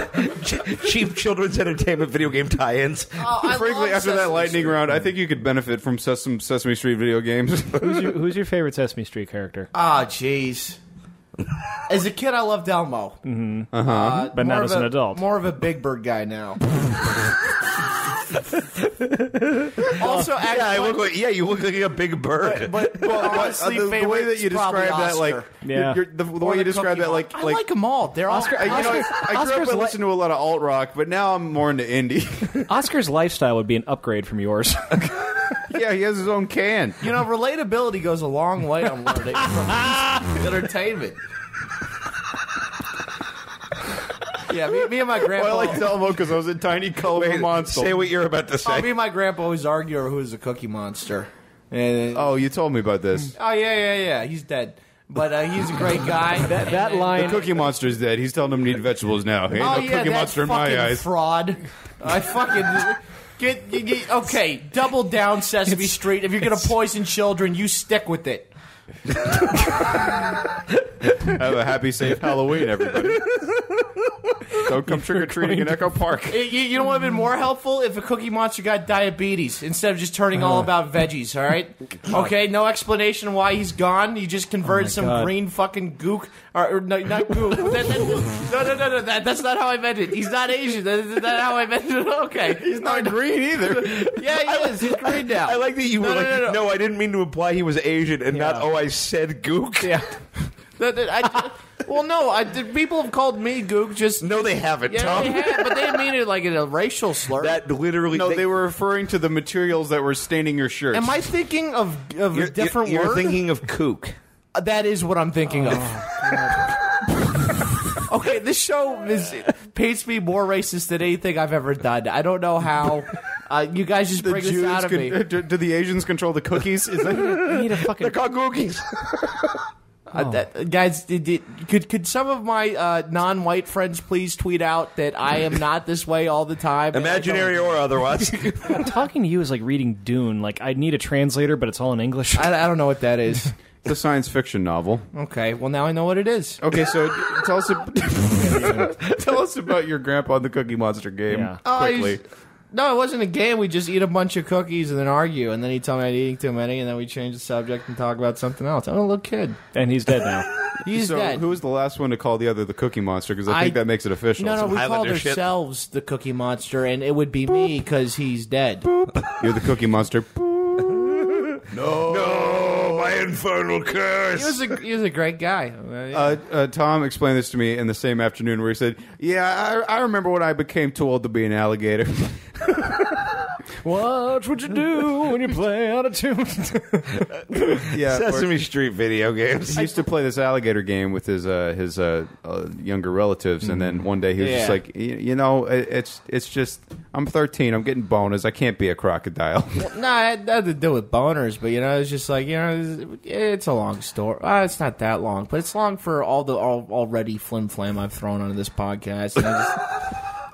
cheap children's entertainment video game tie-ins. Frankly, after that lightning round, I think you could benefit from some Sesame Street video games. Who's your favorite Sesame Street character? Ah, jeez. As a kid, I loved Elmo. Mm-hmm. But not as an adult. More of a Big Bird guy now. Also, you look like a big bird. But honestly, the way that you describe that, like, yeah. the way you describe that, like, I like them all. They're Oscar. all. I grew up and listened to a lot of alt rock, but now I'm more into indie. Oscar's lifestyle would be an upgrade from yours. Yeah, he has his own can. You know, relatability goes a long way on learning from entertainment. Yeah, me and my grandpa. Well, I like Elmo because I was a tiny colorful monster. Say what you're about to say. Me and my grandpa always argue over who's the Cookie Monster. And, oh, you told me about this. Oh, yeah. He's dead. But he's a great guy. That line. The Cookie Monster's dead. He's telling them to eat vegetables now. Ain't no Cookie Monster in my eyes. Fraud. I fucking... Okay, double down, Sesame Street. If you're going to poison children, you stick with it. Have a happy, safe Halloween, everybody. Don't come trick-or-treating in Echo Park. You know what would have been more helpful? If a Cookie Monster got diabetes instead of just turning all about veggies, all right? Okay, no explanation why he's gone. He just converted green fucking gook. Or no, not gook. No. That's not how I meant it. He's not Asian. That's not how I meant it. Okay. He's not green either. Yeah, he is. He's green now. I like that you were like, no, I didn't mean to imply he was Asian and not, I said gook. Yeah. People have called me gook. Just no, they haven't. Yeah, Tom. they have, but they didn't mean it like in a racial slur. That literally. No, they were referring to the materials that were staining your shirts. Am I thinking of a different word? You're thinking of kook. That is what I'm thinking of. Okay, this show paints me more racist than anything I've ever done. I don't know how. You guys just bring this out of me. Do the Asians control the cookies? Is that, I need a fucking. They're called cookies. Guys, could some of my non-white friends please tweet out that I am not this way all the time? Imaginary or otherwise. Talking to you is like reading Dune. Like, I need a translator, but it's all in English. I don't know what that is. it's a science fiction novel. Okay, well now I know what it is. Okay, so tell us about your grandpa in the Cookie Monster game, quickly. No, it wasn't a game. We just eat a bunch of cookies and then argue, and then he'd tell me I'd eating too many, and then we change the subject and talk about something else. I'm a little kid. And he's dead now. He's So dead. who was the last one to call the other the Cookie Monster? Because I think that makes it official. No, we Highlander called shit. ourselves the Cookie Monster, and it would be me because he's dead. You're the Cookie Monster. No, my infernal curse. He was a great guy. Tom explained this to me in the same afternoon where he said, yeah, I remember when I became too old to be an alligator. Watch what you do when you play out of tune. Yeah, Sesame Street video games. he used to play this alligator game with his younger relatives, and then one day he was just Yeah. like, it's just, I'm 13, I'm getting boners, I can't be a crocodile. No, it had nothing to do with boners, but it's just like it's a long story. It's not that long, but it's long for all the already flim flam I've thrown onto this podcast.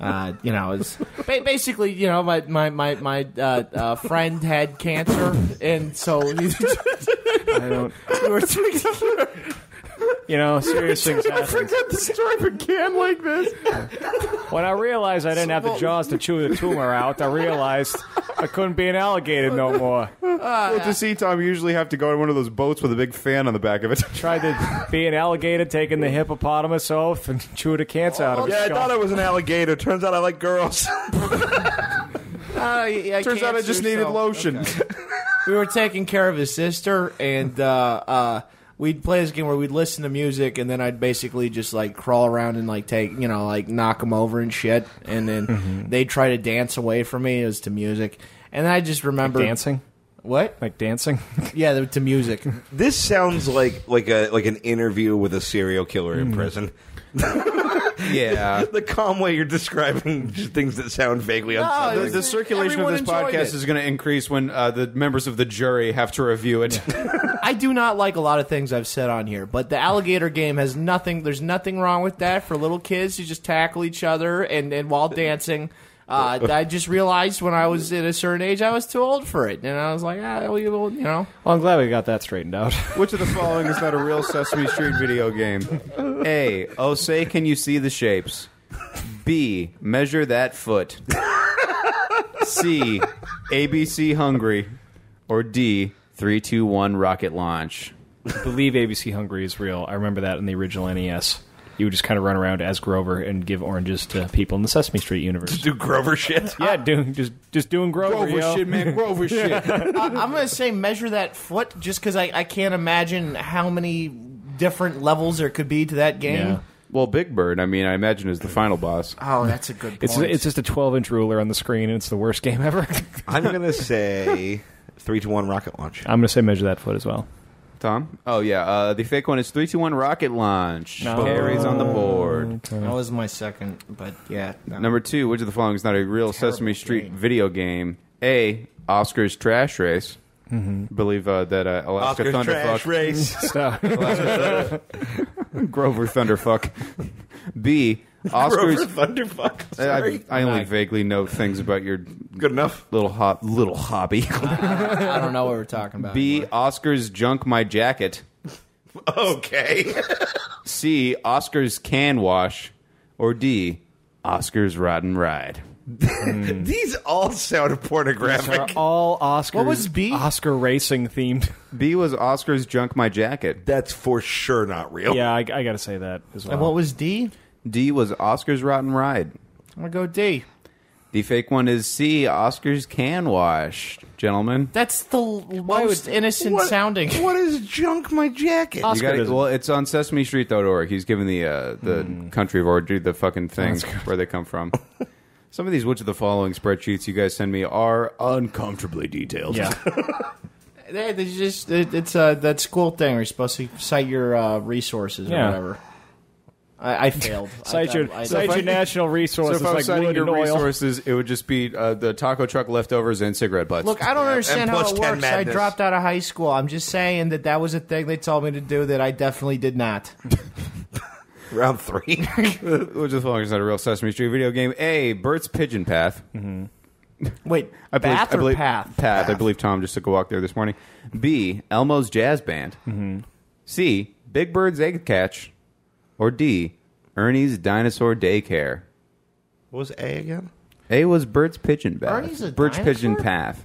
And it's basically my friend had cancer, and so I don't. Serious things happen. the story began like this. When I realized I didn't have the jaws to chew the tumor out, I realized I couldn't be an alligator no more. Well, to see Tom, you usually have to go in one of those boats with a big fan on the back of it. Tried to be an alligator, taking the hippopotamus off and chew the cancer out of his Yeah, I skull. thought I was an alligator. Turns out I like girls. Turns out I just needed lotion. We were taking care of his sister, and we'd play this game where we'd listen to music, and then I'd basically just like crawl around and like take, knock them over and shit, and then they'd try to dance away from me. It was to music, and I just remember Dancing? What? Like dancing? Yeah, to music. This sounds like an interview with a serial killer in prison. Yeah. The calm way you're describing just things that sound vaguely unsettling. The circulation of Everyone this enjoyed podcast it. is going to increase when the members of the jury have to review it. I do not like a lot of things I've said on here, but the alligator game has nothing. There's nothing wrong with that for little kids who just tackle each other and while dancing. I just realized when I was at a certain age, I was too old for it, and I was like, Well, I'm glad we got that straightened out. Which of the following is not a real Sesame Street video game? A. Oh, say, can you see the shapes? B. Measure that foot. C. ABC Hungry. Or D. 3, 2, 1 rocket launch. I believe ABC Hungry is real. I remember that in the original NES. You would just kind of run around as Grover and give oranges to people in the Sesame Street universe. Do Grover shit. Yeah, just doing Grover, Grover yo. shit, man. Grover shit. I'm going to say measure that foot just because I can't imagine how many different levels there could be to that game. Yeah. Well, Big Bird, I imagine, is the final boss. Oh, that's a good point. It's just a 12-inch ruler on the screen, and it's the worst game ever. I'm going to say 3, 2, 1 rocket launch. I'm going to say measure that foot as well. Tom? Oh, yeah. The fake one is 3, 2, 1 rocket launch. No. Carries on the board. That was my second, but yeah. No. Number 2, which of the following is not a real Sesame Street game. video game? A. Oscar's Trash Race. I believe that Alaska Oscar's trash Thunderfuck. race. Stop. Grover Thunderfuck. B. Oscar's. Grover Thunderfuck. Sorry. I only vaguely know things about your Good enough. little hobby. I don't know what we're talking about. B. anymore. Oscar's Junk My Jacket. Okay. C. Oscar's Can Wash. Or D. Oscar's Rotten Ride. These all sound They're pornographic. all Oscar. What was B? Oscar racing themed. B was Oscar's Junk My Jacket. That's for sure not real. Yeah, I got to say that as well. And what was D? D was Oscar's Rotten Ride. I'm going to go D. The fake one is C. Oscar's Can Wash, gentlemen. That's the most innocent sounding. What is junk my jacket? Oscar You gotta, doesn't- well, it's on SesameStreet.org. He's given the country of origin, the fucking thing where they come from. Some of these which of the following spreadsheets you guys send me are uncomfortably detailed. Yeah. It's that school thing where you're supposed to cite your resources or Yeah. whatever. I failed. Cite your national So resources if I was like citing wood your and oil. resources, it would just be the taco truck leftovers and cigarette butts. Look, I don't understand and how plus it 10 works. I madness. dropped out of high school. I'm just saying that was a thing they told me to do that I definitely did not. Round 3. which of the following is not a real Sesame Street video game? A. Bert's Pigeon Path. Wait, I believe, Bath I or believe, Path? Path. I believe Tom just took a walk there this morning. B. Elmo's Jazz Band. C. Big Bird's Egg Catch. Or D. Ernie's Dinosaur Daycare. What was A again? A was Bird's Pigeon Bernie's a Path. Bird's Pigeon dinosaur? Path.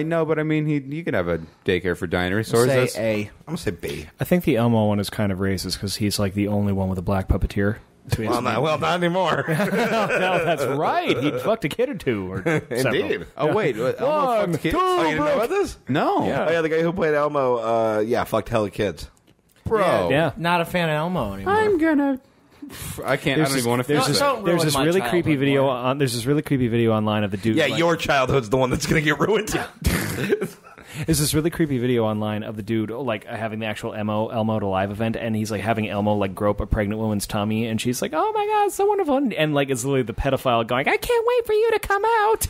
No, but I mean, you could have a daycare for dinosaurs. Say That's- A. I'm gonna say B. I think the Elmo one is kind of racist because he's like the only one with a black puppeteer. So he has to be- Not anymore. no, that's right. He fucked a kid or two. Or several. Indeed. Oh wait, Elmo One, fucked kids? two, Oh, you didn't know about this? No, Yeah. Oh yeah, the guy who played Elmo, fucked hella kids. bro. Yeah. Not a fan of Elmo anymore. I'm gonna. I can't. I don't even want to finish this- this. don't There's ruin this my really creepy childhood, video Warren. on. There's this really creepy video online of the dude. Yeah, like- your childhood's the one that's gonna get ruined. There's this really creepy video online of the dude like having the actual Elmo to live event, and he's like having Elmo like grope a pregnant woman's tummy, and she's like, "Oh my god, it's so wonderful!" And like it's literally the pedophile going, "I can't wait for you to come out."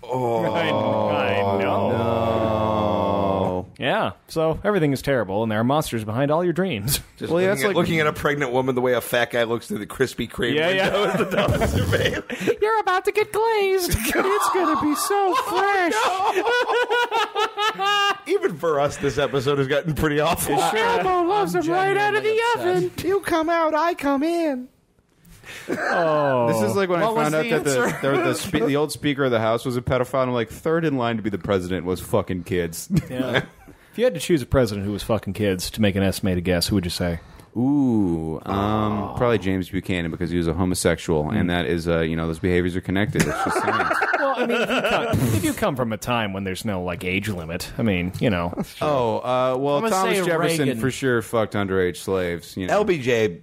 Oh, I know. No. Yeah. So everything is terrible, and there are monsters behind all your dreams. just Well, yeah, looking, that's at, like- looking at a pregnant woman the way a fat guy looks through the Krispy Kreme Yeah, yeah. window as the dogs are made. You're about to get glazed. It's gonna be so fresh. Even for us, this episode has gotten pretty awful. Elmo loves them right out of the genuinely oven. You come out, I come in. Oh. This is like when What I was found out the that answer? the old Speaker of the House was a pedophile. I'm like, third in line to be the president was fucking kids. Yeah. If you had to choose a president who was fucking kids to make an estimated guess, who would you say? Ooh, probably James Buchanan because he was a homosexual, and that is, those behaviors are connected. It's just science. Well, I mean, if you come from a time when there's no like age limit, I mean, you know. Well, I'm gonna Thomas say Jefferson Reagan. for sure fucked underage slaves. You know. LBJ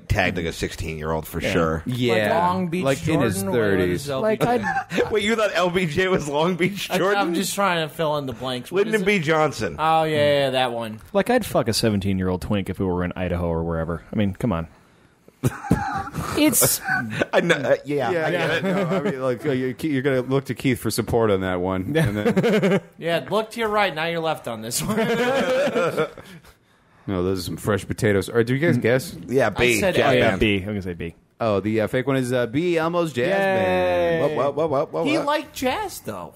tagged like a 16-year-old for sure. Yeah, Like Long Beach like in his Jordan, what is 30s. LBJ? Like I'd Wait, you thought LBJ was Long Beach Jordan? I'm just trying to fill in the blanks. What Lyndon is B. it? Johnson. Oh yeah, that one. I'd fuck a 17-year-old twink if we were in Idaho or wherever. I mean, come on. It's I know, yeah, I get it. No, I mean, like you're gonna look to Keith for support on that one. And then, Yeah, look to your right. Now you're left on this one. no, those are some fresh potatoes. Or do you guys guess? Yeah, B. I said Jazz A. yeah, band. B. I'm gonna say B. Oh, the fake one is B. Elmo's Jazz Band. What? He liked jazz though.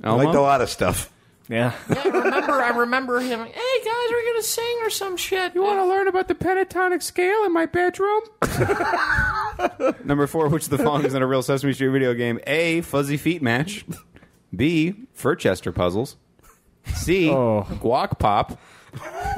I liked a lot of stuff. Yeah. Yeah, I remember him. Hey guys, we're gonna sing or some shit. You want to learn about the pentatonic scale in my bedroom? Number 4, which of the following is not a real Sesame Street video game? A. Fuzzy Feet Match. B. Furchester Puzzles. C. Oh. Guac Pop.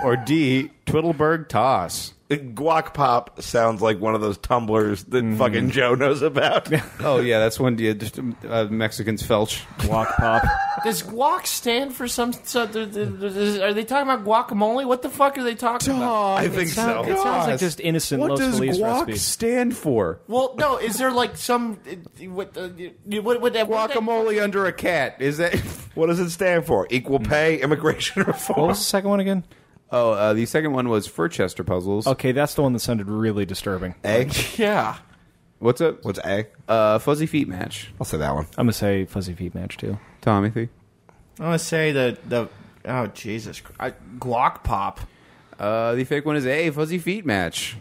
Or D. Twiddleberg Toss. Guac Pop sounds like one of those tumblers that fucking Joe knows about. Oh, yeah, that's when Mexicans felch. Walk pop. Does guac stand for some? Are they talking about guacamole? What the fuck are they talking about? I think so. It sounds like just innocent What Los does Feliz guac recipe. stand for? Well, no. Is there like some what Guacamole under a cat. Is that... What does it stand for? Equal pay, immigration reform. What was the second one again? Oh, the second one was Furchester Puzzles. Okay, that's the one that sounded really disturbing. A? Yeah. What's up? What's A? Fuzzy Feet Match. I'll say that one. I'm gonna say Fuzzy Feet Match too. Tommy. I'm gonna say the oh Jesus, guac pop. The fake one is A. Fuzzy Feet Match.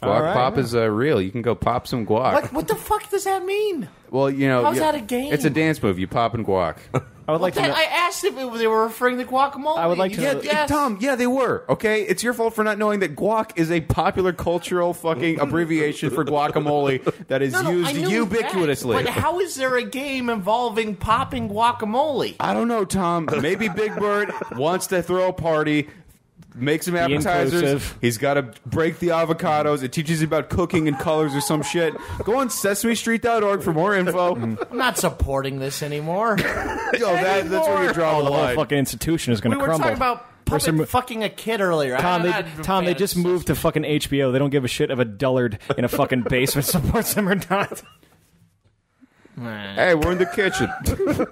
Guac All right, pop yeah. is real. You can go pop some guac. What the fuck does that mean? Well, you know, How's that a game? It's a dance move. You pop and guac. I would like to know. I asked if they were referring to guacamole. I would like to You know- said Yeah, yes. Tom. Yeah, they were. Okay, it's your fault for not knowing that guac is a popular cultural fucking abbreviation for guacamole that is No, used I knew ubiquitously. that, but how is there a game involving popping guacamole? I don't know, Tom. Maybe Big Bird wants to throw a party. Make some appetizers. inclusive. He's got to break the avocados. It teaches you about cooking and colors or some shit. Go on SesameStreet.org for more info. I'm not supporting this anymore. That's where you draw the the whole line. fucking institution is going We to were crumble. talking about First puppet remo- fucking a kid earlier. Tom, I'm not a Tom, they fan just of moved to fucking HBO. They don't give a shit if a dullard in a fucking basement supports them or not. Hey, we're in the kitchen.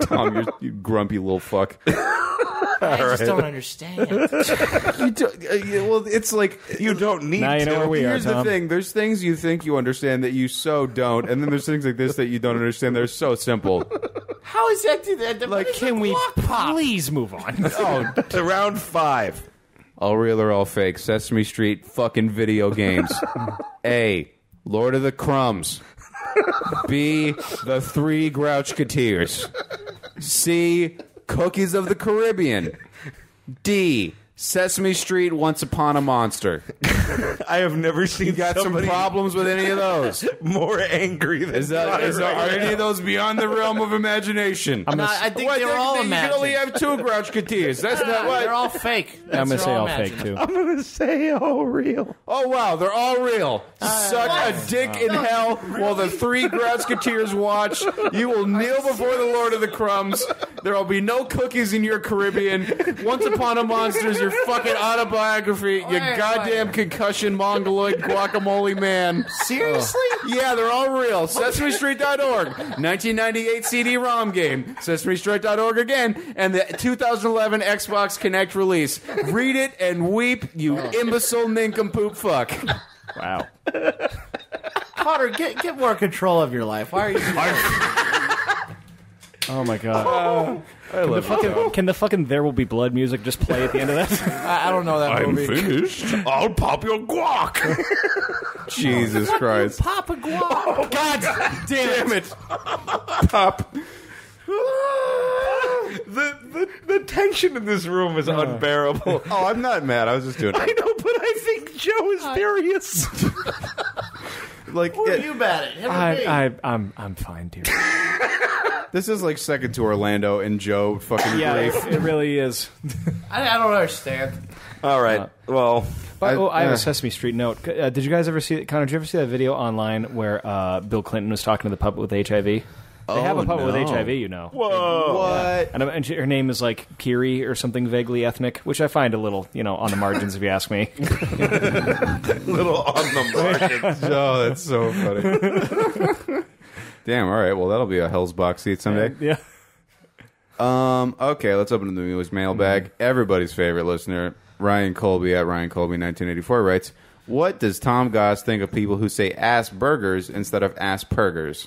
Tom, you grumpy little fuck. I just don't understand. Well, it's like You don't need Now you know to. where we are, Here's the Tom. thing. There's things you think you understand that you so don't, and then there's things like this that you don't understand. They're so simple. How is that? Like, Like, can we please move on? Oh, To round 5. all real or all fake. Sesame Street fucking video games. A. Lord of the Crumbs. B. The Three Grouchketeers. C. Cookies of the Caribbean. D. Sesame Street, Once Upon a Monster. I have never seen You got some somebody problems with any of those? more angry than Are any of those beyond the realm of imagination? I think they're all You can only imagined. have 2 Grouchketeers. That's not what. They're all fake. I'm gonna They're say all imagined. fake too. I'm going to say all real. Oh, wow, they're all real. Suck a dick in hell while the 3 Grouchketeers watch. You will kneel before the Lord of the Crumbs. There will be no cookies in your Caribbean. Once Upon a Monster is your fucking autobiography, you goddamn concussion mongoloid guacamole man. Seriously? Yeah, they're all real. SesameStreet.org. 1998 CD-ROM game. SesameStreet.org again. And the 2011 Xbox Connect release. Read it and weep, you imbecile nincompoop fuck. Wow. Potter, get more control of your life. Why are you... Oh my god. Can the fucking There Will Be Blood music just play at the end of that? I don't know that movie. finished. I'll pop your guac. Jesus Christ. Papa Guac. God damn it. Pop. The tension in this room is unbearable. Oh, I'm not mad. I was just doing I it. know, but I think Joe is furious. Like, Who are you bad at? I'm fine, dude. this is like second to Orlando and Joe fucking Yeah, grief. it really is. I don't understand. All right. Well, I have a Sesame Street note. Did you guys ever see, Connor, did you ever see that video online where Bill Clinton was talking to the puppet with HIV? They have a puppet with HIV, you know. whoa. What? And her name is like Kiri or something vaguely ethnic, which I find a little, on the margins if you ask me. Little on the margins. Oh, that's so funny. Damn, all right. Well, that'll be a Hell's Box seat someday. Yeah. Okay, let's open the newest mailbag. Everybody's favorite listener, Ryan Colby at Ryan Colby 1984 writes, what does Tom Goss think of people who say ass burgers instead of ass burgers?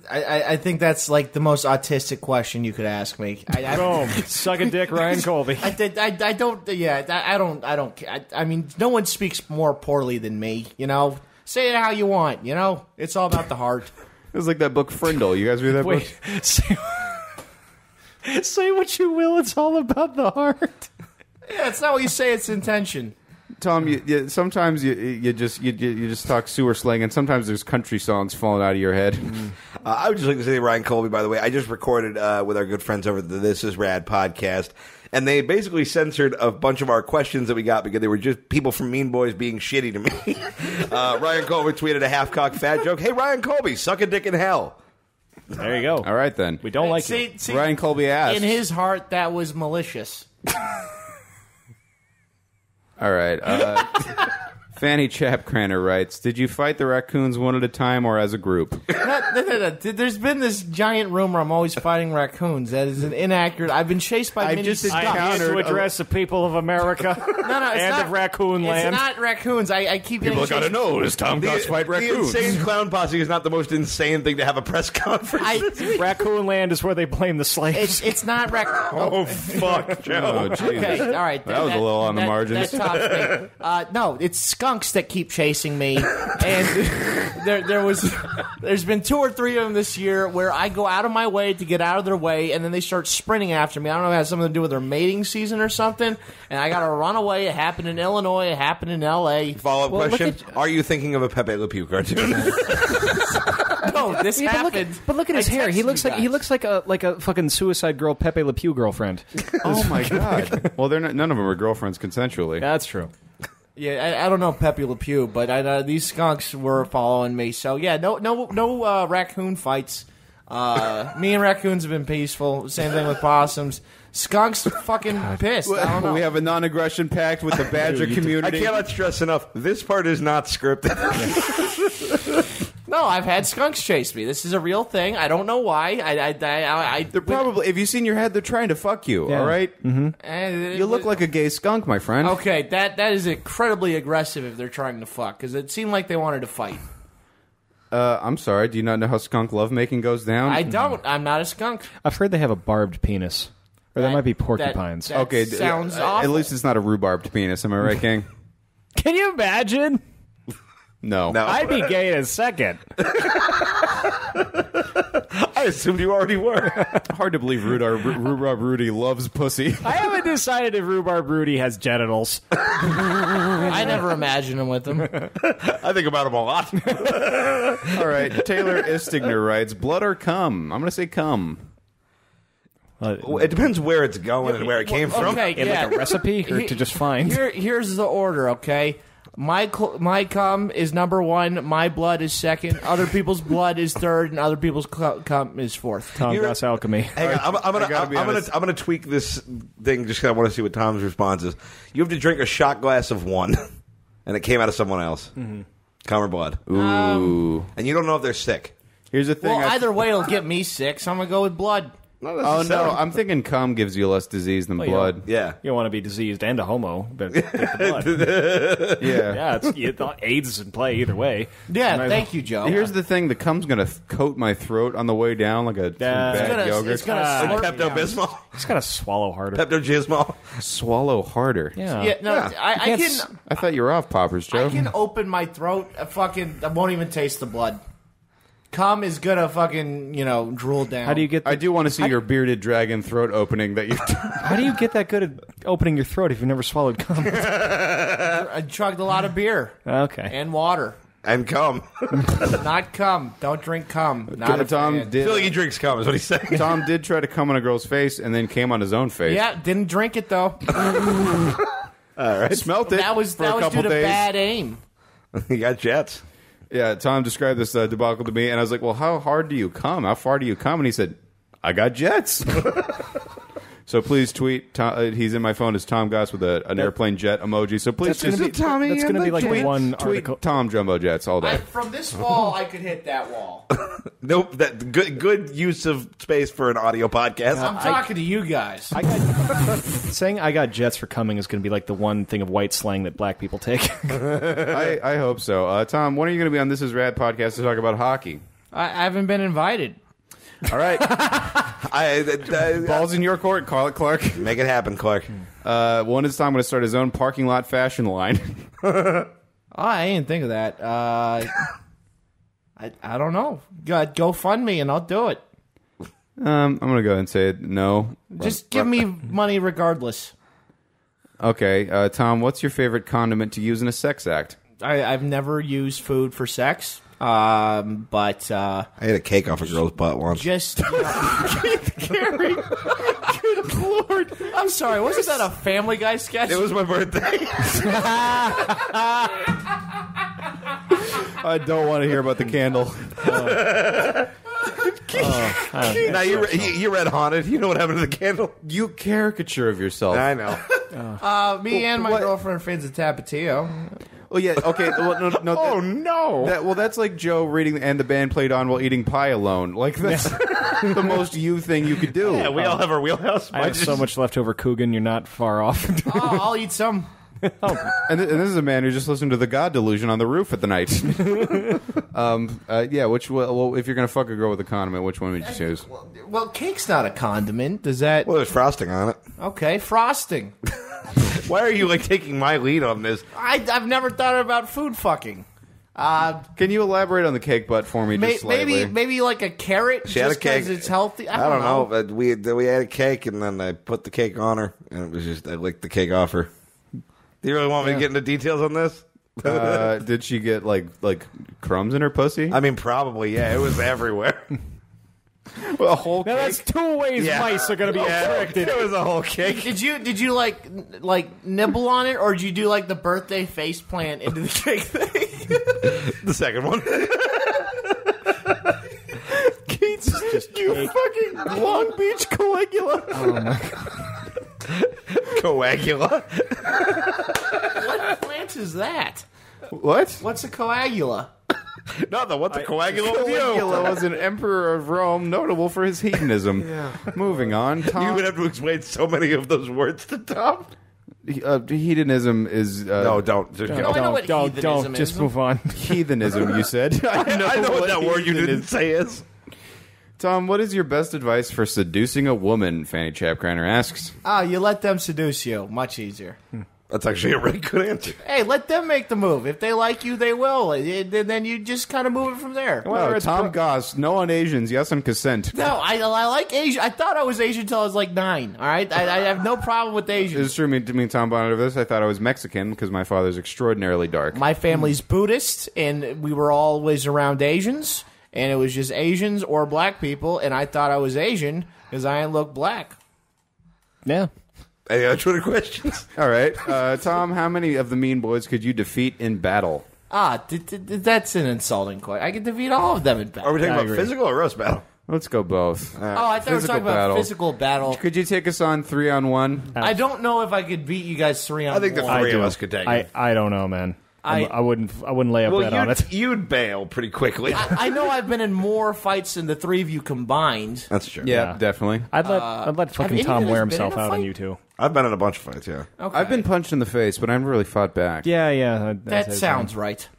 I think that's like the most autistic question you could ask me. Boom. Suck a dick, Ryan Colby. I don't. Yeah, I don't. I mean, no one speaks more poorly than me. Say it how you want. It's all about the heart. It was like that book Frindle. You guys read that book? Wait. Say what you will. It's all about the heart. Yeah, it's not what you say. It's intention. Tom, sometimes you just talk sewer slang, and sometimes there's country songs falling out of your head. I would just like to say, Ryan Colby, by the way, I just recorded with our good friends over the This Is Rad podcast, and they basically censored a bunch of our questions that we got because they were just people from Mean Boys being shitty to me. Ryan Colby tweeted a half-cocked fat joke. Hey, Ryan Colby, suck a dick in hell. There you go. All right, then. We don't like you. See, Ryan Colby asks. in his heart, that was malicious. All right. Fanny Chapcraner writes, did you fight the raccoons one at a time or as a group? No. There's been this giant rumor I'm always fighting raccoons. That is an inaccurate. I've been chased by many just skunks. I here to address the people of America No, it's and not, of Raccoon Land. It's not raccoons. I keep getting chased. know, does Tom Goss fight The insane clown posse is not the most insane thing to have a press conference. Raccoon Land is where they blame the slaves. It's not raccoons. Oh, fuck, Joe. Oh, Jesus. Okay, all right. That was a little on the margins. That tops me. No, it's skunks that keep chasing me, and there's been 2 or 3 of them this year where I go out of my way to get out of their way, and then they start sprinting after me. I don't know if it has something to do with their mating season or something, and I got to run away. It happened in Illinois. It happened in L.A. Follow-up question. Are you thinking of a Pepe Le Pew cartoon? No, this happened. But look at his I hair. He texted looks you like a fucking Suicide Girl Pepe Le Pew girlfriend. Oh, my God. Well, none of them are girlfriends consensually. That's true. Yeah, I don't know Pepe Le Pew, but these skunks were following me. So yeah, no raccoon fights. Me and raccoons have been peaceful. Same thing with possums. Skunks fucking pissed. I don't know. We have a non-aggression pact with the badger I community. cannot stress enough, this part is not scripted. No, I've had skunks chase me. This is a real thing. I don't know why. They're probably, if you've seen your head, they're trying to fuck you, Yeah. all right? You look like a gay skunk, my friend. Okay, that is incredibly aggressive if they're trying to fuck, because it seemed like they wanted to fight. I'm sorry, do you not know how skunk lovemaking goes down? I don't. I'm not a skunk. I've heard they have a barbed penis. Or that might be porcupines. that Okay, sounds at awful. least it's not a rhubarbed penis, am I right, King? Can you imagine? No. No. I'd be gay in a second. I assumed you already were. Hard to believe Rhubarb Rudy loves pussy. I haven't decided if Rhubarb Rudy has genitals. I never imagine him with them. I think about him a lot. All right, Taylor Istigner writes, blood or cum? I'm going to say cum. It depends where it's going and where it came from. Okay, In like a recipe or to just find? Here's the order, okay? My cum is number 1. My blood is second. Other people's blood is third, and other people's cum is fourth. Tom Goss Alchemy. Hang on, I'm gonna tweak this thing just because I want to see what Tom's response is. You have to drink a shot glass of one, and it came out of someone else. Mm-hmm. Cum or blood. Ooh. And you don't know if they're sick. Here's the thing. Well, either way, it'll get me sick, so I'm gonna go with blood. Oh, no. I'm thinking cum gives you less disease than blood. Yeah. You don't want to be diseased and a homo, but get the blood. Yeah. Yeah, AIDS is in play either way. Yeah, thank you, Joe. Here's the thing. The cum's going to coat my throat on the way down like a bad yogurt. It's gonna slurp Pepto-Bismol. It's got to swallow harder. Pepto-Gismol. Swallow harder. Yeah. Yeah, no, Yeah. I thought you were off poppers, Joe. I can open my throat. I won't even taste the blood. Cum is gonna fucking, drool down. How do you get? I do want to see your bearded dragon throat opening that you. How do you get that good at opening your throat if you've never swallowed cum? I chugged a lot of beer Okay. and water. And cum. Not cum. Don't drink cum. Not a Tom fan. I feel like he drinks cum is what he's saying. Tom did try to cum on a girl's face and then came on his own face. Yeah, didn't drink it though. All right. Smelt it. That was for a couple due to days. bad aim. He got jets. Yeah, Tom described this debacle to me, and I was like, well, how hard do you come? How far do you come? And he said, I got jets. So please tweet. He's in my phone as Tom Goss with an airplane jet emoji. So please That's just gonna be, that's going to be like tweet, the one tweet article. Tom Jumbo Jets all day. From this wall, I could hit that wall. Nope. That good use of space for an audio podcast. I'm talking to you guys. Saying I got jets for coming is going to be like the one thing of white slang that black people take. I hope so. Tom, when are you going to be on This Is Rad podcast to talk about hockey? I haven't been invited. All right. Ball's in your court. Call it, Clark. Make it happen, Clark. One is Tom going to start his own parking lot fashion line. I didn't think of that. I don't know. Go fund me and I'll do it. I'm going to go ahead and say no. Just give me money regardless. Okay. Tom, what's your favorite condiment to use in a sex act? I've never used food for sex. But I ate a cake off a girl's butt once. just Gary, good Lord, I'm sorry. Wasn't that a Family Guy sketch? It was my birthday. I don't want to hear about the candle. Now you read Haunted. You know what happened to the candle? You caricature of yourself. I know. Me and my what- girlfriend Finn's a Tapatio. Oh yeah. Okay. Well, no. Oh no. That's like Joe reading and the band played on while eating pie alone. Like that's the most you thing you could do. Yeah, we all have our wheelhouse. I have so much leftover Coogan, you're not far off. Oh, I'll eat some. And this is a man who just listened to the God Delusion on the roof at the night. Yeah. Well, if you're gonna fuck a girl with a condiment, which one would you choose? Well, cake's not a condiment. Does that? Well, there's frosting on it. Okay, frosting. Why are you taking my lead on this? I've never thought about food fucking. Can you elaborate on the cake butt for me? Just slightly? Maybe like a carrot. She had just a cake. 'cause it's healthy. I don't know. But we had a cake, and then I put the cake on her, and it was just I licked the cake off her. Do you really want me to get into details on this? Did she get like crumbs in her pussy? I mean, probably. Yeah, it was everywhere. A whole Now that's two ways mice are going to be affected. It was a whole cake. Did you like nibble on it, or did you do like the birthday face plant into the cake thing? The second one. Just you fucking Long Beach Caligula. Oh my god. Coagula. What plant is that? What? What's a coagula? Nothing. What's a coagula with you? Caligula was an emperor of Rome, notable for his hedonism. Moving on, Tom. You would have to explain so many of those words to Tom. Hedonism is No, don't. I know what heathenism Don't. Just is. move on. heathenism. You said. I know what that word you didn't say is. Tom, what is your best advice for seducing a woman? Fanny Chapcraner asks. You let them seduce you. Much easier. That's actually a really good answer. Hey, let them make the move. If they like you, they will. And then you just kind of move it from there. Well, Tom Goss, no on Asians, yes on consent. No, I like Asian. I thought I was Asian until I was like 9. All right, I have no problem with Asians. It's true. Me and Tom bonded over this. I thought I was Mexican because my father's extraordinarily dark. My family's Buddhist, and we were always around Asians, and it was just Asians or black people, and I thought I was Asian because I didn't look black. Yeah. Any other Twitter questions? All right, Tom, how many of the Mean Boys could you defeat in battle? That's an insulting question. I can defeat all of them in battle. Are we talking about physical or roast battle? Let's go both. I thought we were talking about physical battle. Could you take us on 3-on-1? I don't know if I could beat you guys 3-on-1. I think the three of us could take it. I don't know, man. I wouldn't lay a bet on it. You'd bail pretty quickly. I know I've been in more fights than the three of you combined. That's true. Yeah, definitely. I'd let fucking Tom wear himself out on you two. I've been in a bunch of fights, yeah. Okay. I've been punched in the face, but I never really fought back. Yeah. That sounds right.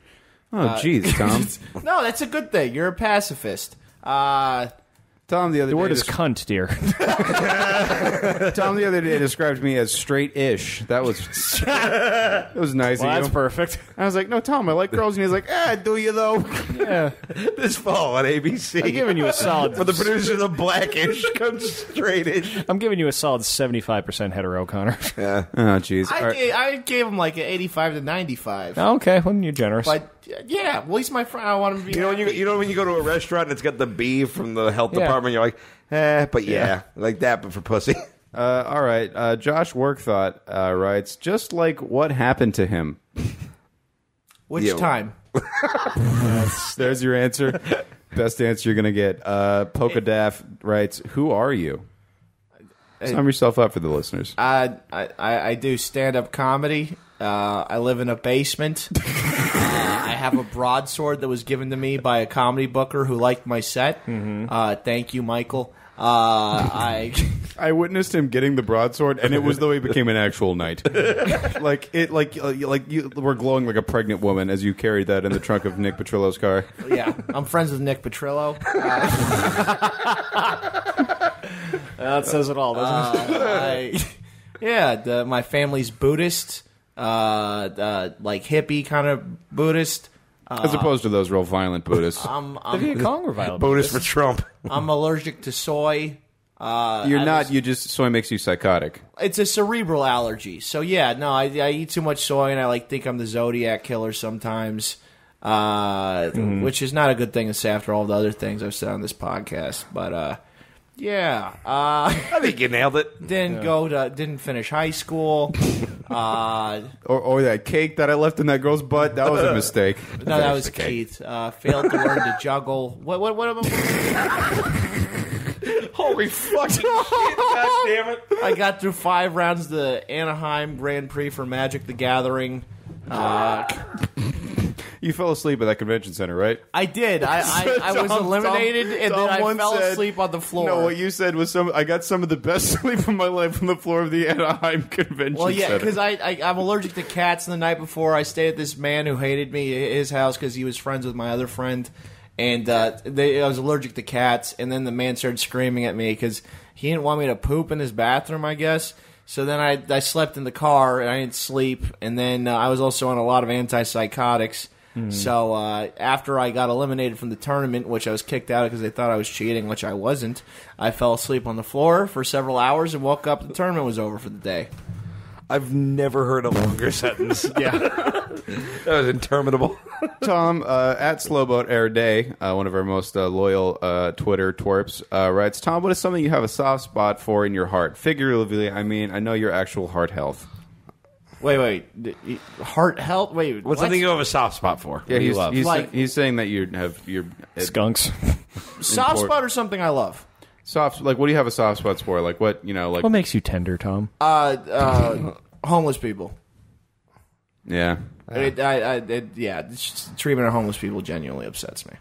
Oh, jeez, Tom. No, that's a good thing. You're a pacifist. Tom the other The day word is cunt, dear. Tom the other day described me as straight-ish. That was it was nice Well, of you. that's perfect. I was like, no, Tom, I like girls. And he's like, do you, though? Yeah. This fall on ABC. I'm giving you a solid. For the producers of Blackish comes straight-ish. I'm giving you a solid 75% hetero, Connor. Yeah. Oh, jeez. All right. I gave him like an 85 to 95. Okay, well, you're generous. But yeah, well, he's my friend. I want him to be. You know when you go to a restaurant and it's got the B from the health department, you're like, but like that, but for pussy. All right. Josh Workthought writes, just like what happened to him. Which time? There's your answer. Best answer you're going to get. Polkadaff writes, who are you? Sum yourself up for the listeners. I do stand-up comedy. I live in a basement. I have a broadsword that was given to me by a comedy booker who liked my set. Thank you, Michael. I witnessed him getting the broadsword, and it was the way he became an actual knight. like you were glowing like a pregnant woman as you carried that in the trunk of Nick Petrillo's car. Yeah, I'm friends with Nick Petrillo. That says it all, doesn't it? My family's Buddhist, like hippie kind of Buddhist. As opposed to those real violent Buddhists. The Viet Cong were violent. Buddhist for Trump. I'm allergic to soy. You're not. You just soy makes you psychotic. It's a cerebral allergy. So yeah, no, I eat too much soy, and I think I'm the Zodiac killer sometimes, which is not a good thing to say after all the other things I've said on this podcast. But yeah, I think you nailed it. Didn't finish high school. Or that cake that I left in that girl's butt. That was a mistake. No, that was Keith. Failed to learn to juggle. What am I? Holy fucking shit, God damn it. I got through 5 rounds of the Anaheim Grand Prix for Magic the Gathering. You fell asleep at that convention center, right? I did. I was eliminated, and then I fell asleep on the floor. No, what you said was I got some of the best sleep of my life on the floor of the Anaheim Convention Center. Well, yeah, because I'm allergic to cats, and the night before I stayed at this man who hated me at his house because he was friends with my other friend, and I was allergic to cats, and then the man started screaming at me because he didn't want me to poop in his bathroom, I guess. So then I slept in the car, and I didn't sleep, and then I was also on a lot of antipsychotics. So after I got eliminated from the tournament, which I was kicked out because they thought I was cheating, which I wasn't, I fell asleep on the floor for several hours and woke up. The tournament was over for the day. I've never heard a longer sentence. Yeah. That was interminable. Tom, at Slowboat Air Day, one of our most loyal Twitter twerps, writes, Tom, what is something you have a soft spot for in your heart? Figuratively, I mean, I know your actual heart health. Wait. Heart health? Wait, what's something you have a soft spot for? Yeah, What he's saying that you have your skunks. Soft spot or something I love? Soft, like, what do you have a soft spots for? Like, what, like... What makes you tender, Tom? Homeless people. Yeah. Treatment of homeless people genuinely upsets me.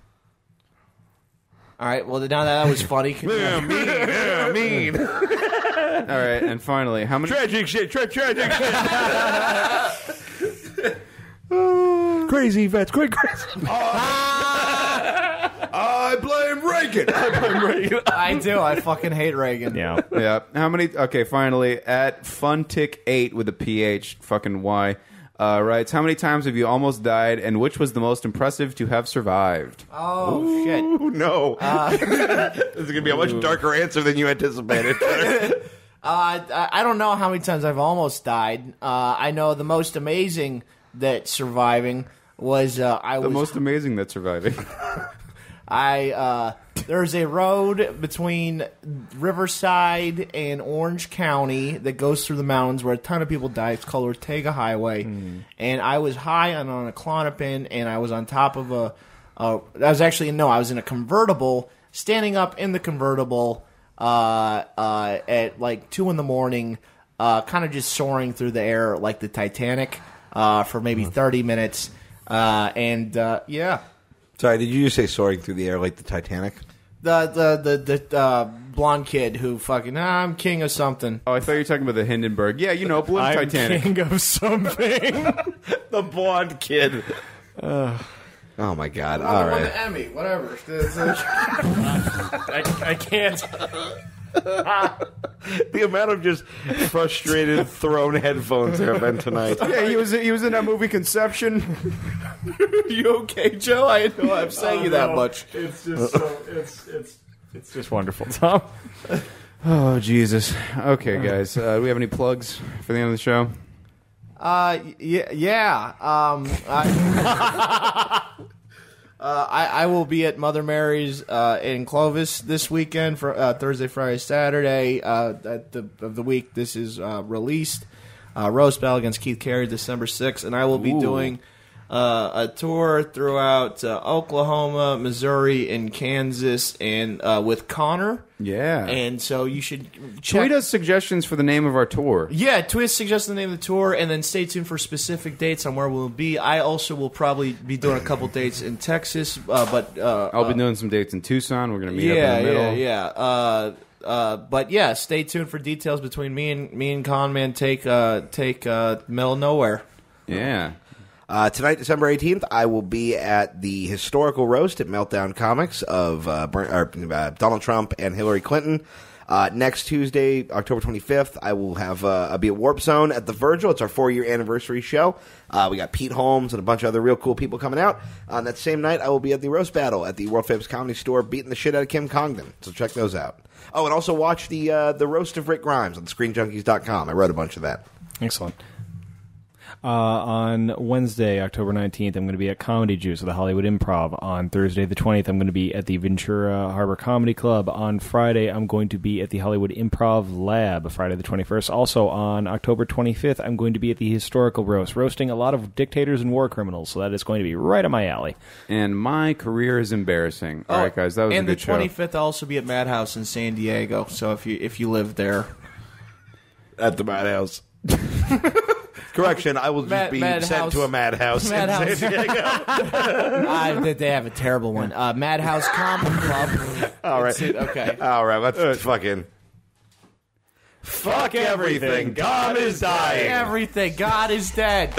All right, well, now that was funny. mean. All right, and finally, how many... Tragic shit. Crazy vets, quick. I blame Reagan. I do. I fucking hate Reagan. Yeah. Yeah. How many? Okay, finally, at Funtic8 with a PH, fucking Y, writes, how many times have you almost died, and which was the most impressive to have survived? Oh, shit. Ooh, no. This is going to be a much darker answer than you anticipated. I don't know how many times I've almost died. I know the most amazing that surviving was The most amazing that's surviving. There's a road between Riverside and Orange County that goes through the mountains where a ton of people die. It's called Ortega Highway. And I was high on a Klonopin, and I was on top of I was in a convertible, standing up in the convertible at like 2 in the morning, kind of just soaring through the air like the Titanic for maybe 30 minutes. Yeah. Sorry, did you just say soaring through the air like the Titanic? The blonde kid who fucking, I'm king of something. Oh, I thought you were talking about the Hindenburg. Yeah, you know, Blue Titanic. King of something. The blonde kid. Oh, my God. All Won right. the Emmy, whatever. I can't. The amount of just frustrated, thrown headphones there have been tonight. Yeah, he was in that movie Conception. You okay, Joe? I know I'm saying you that much. It's just it's just wonderful, Tom. Oh, Jesus. Okay, guys. Do we have any plugs for the end of the show? Yeah. I will be at Mother Mary's in Clovis this weekend for Thursday, Friday, Saturday of the week. This is released. Roast Battle against Keith Carey, December 6th, and I will be doing a tour throughout Oklahoma, Missouri, and Kansas, and with Connor. Yeah. And so you should check. Tweet us suggestions for the name of our tour. Yeah, tweet us, suggest the name of the tour, and then stay tuned for specific dates on where we'll be. I also will probably be doing a couple dates in Texas, but I'll be doing some dates in Tucson. We're going to meet up in the middle. But yeah, stay tuned for details between me and Conman take middle of nowhere. Yeah. Tonight, December 18th, I will be at the historical roast at Meltdown Comics of Donald Trump and Hillary Clinton. Next Tuesday, October 25th, I will have I'll be at Warp Zone at the Virgil. It's our 4-year anniversary show. We got Pete Holmes and a bunch of other real cool people coming out. On that same night, I will be at the Roast Battle at the World Famous Comedy Store, beating the shit out of Kim Congdon. So check those out. Oh, and also watch the roast of Rick Grimes on ScreenJunkies.com. I wrote a bunch of that. Excellent. On Wednesday, October 19th, I'm going to be at Comedy Juice at the Hollywood Improv. On Thursday, the 20th, I'm going to be at the Ventura Harbor Comedy Club. On Friday, I'm going to be at the Hollywood Improv Lab, Friday the 21st. Also, on October 25th, I'm going to be at the Historical Roast, roasting a lot of dictators and war criminals. So that is going to be right up my alley. And my career is embarrassing. All right, guys, that was a good show. And the 25th, I'll also be at Madhouse in San Diego. So if you live there. At the Madhouse. Correction, I will just be sent to a madhouse. Madhouse. They have a terrible one. Madhouse Comedy Club. All right. Okay. All right, let's fucking... Fuck everything. God is dying. Everything. God is dead.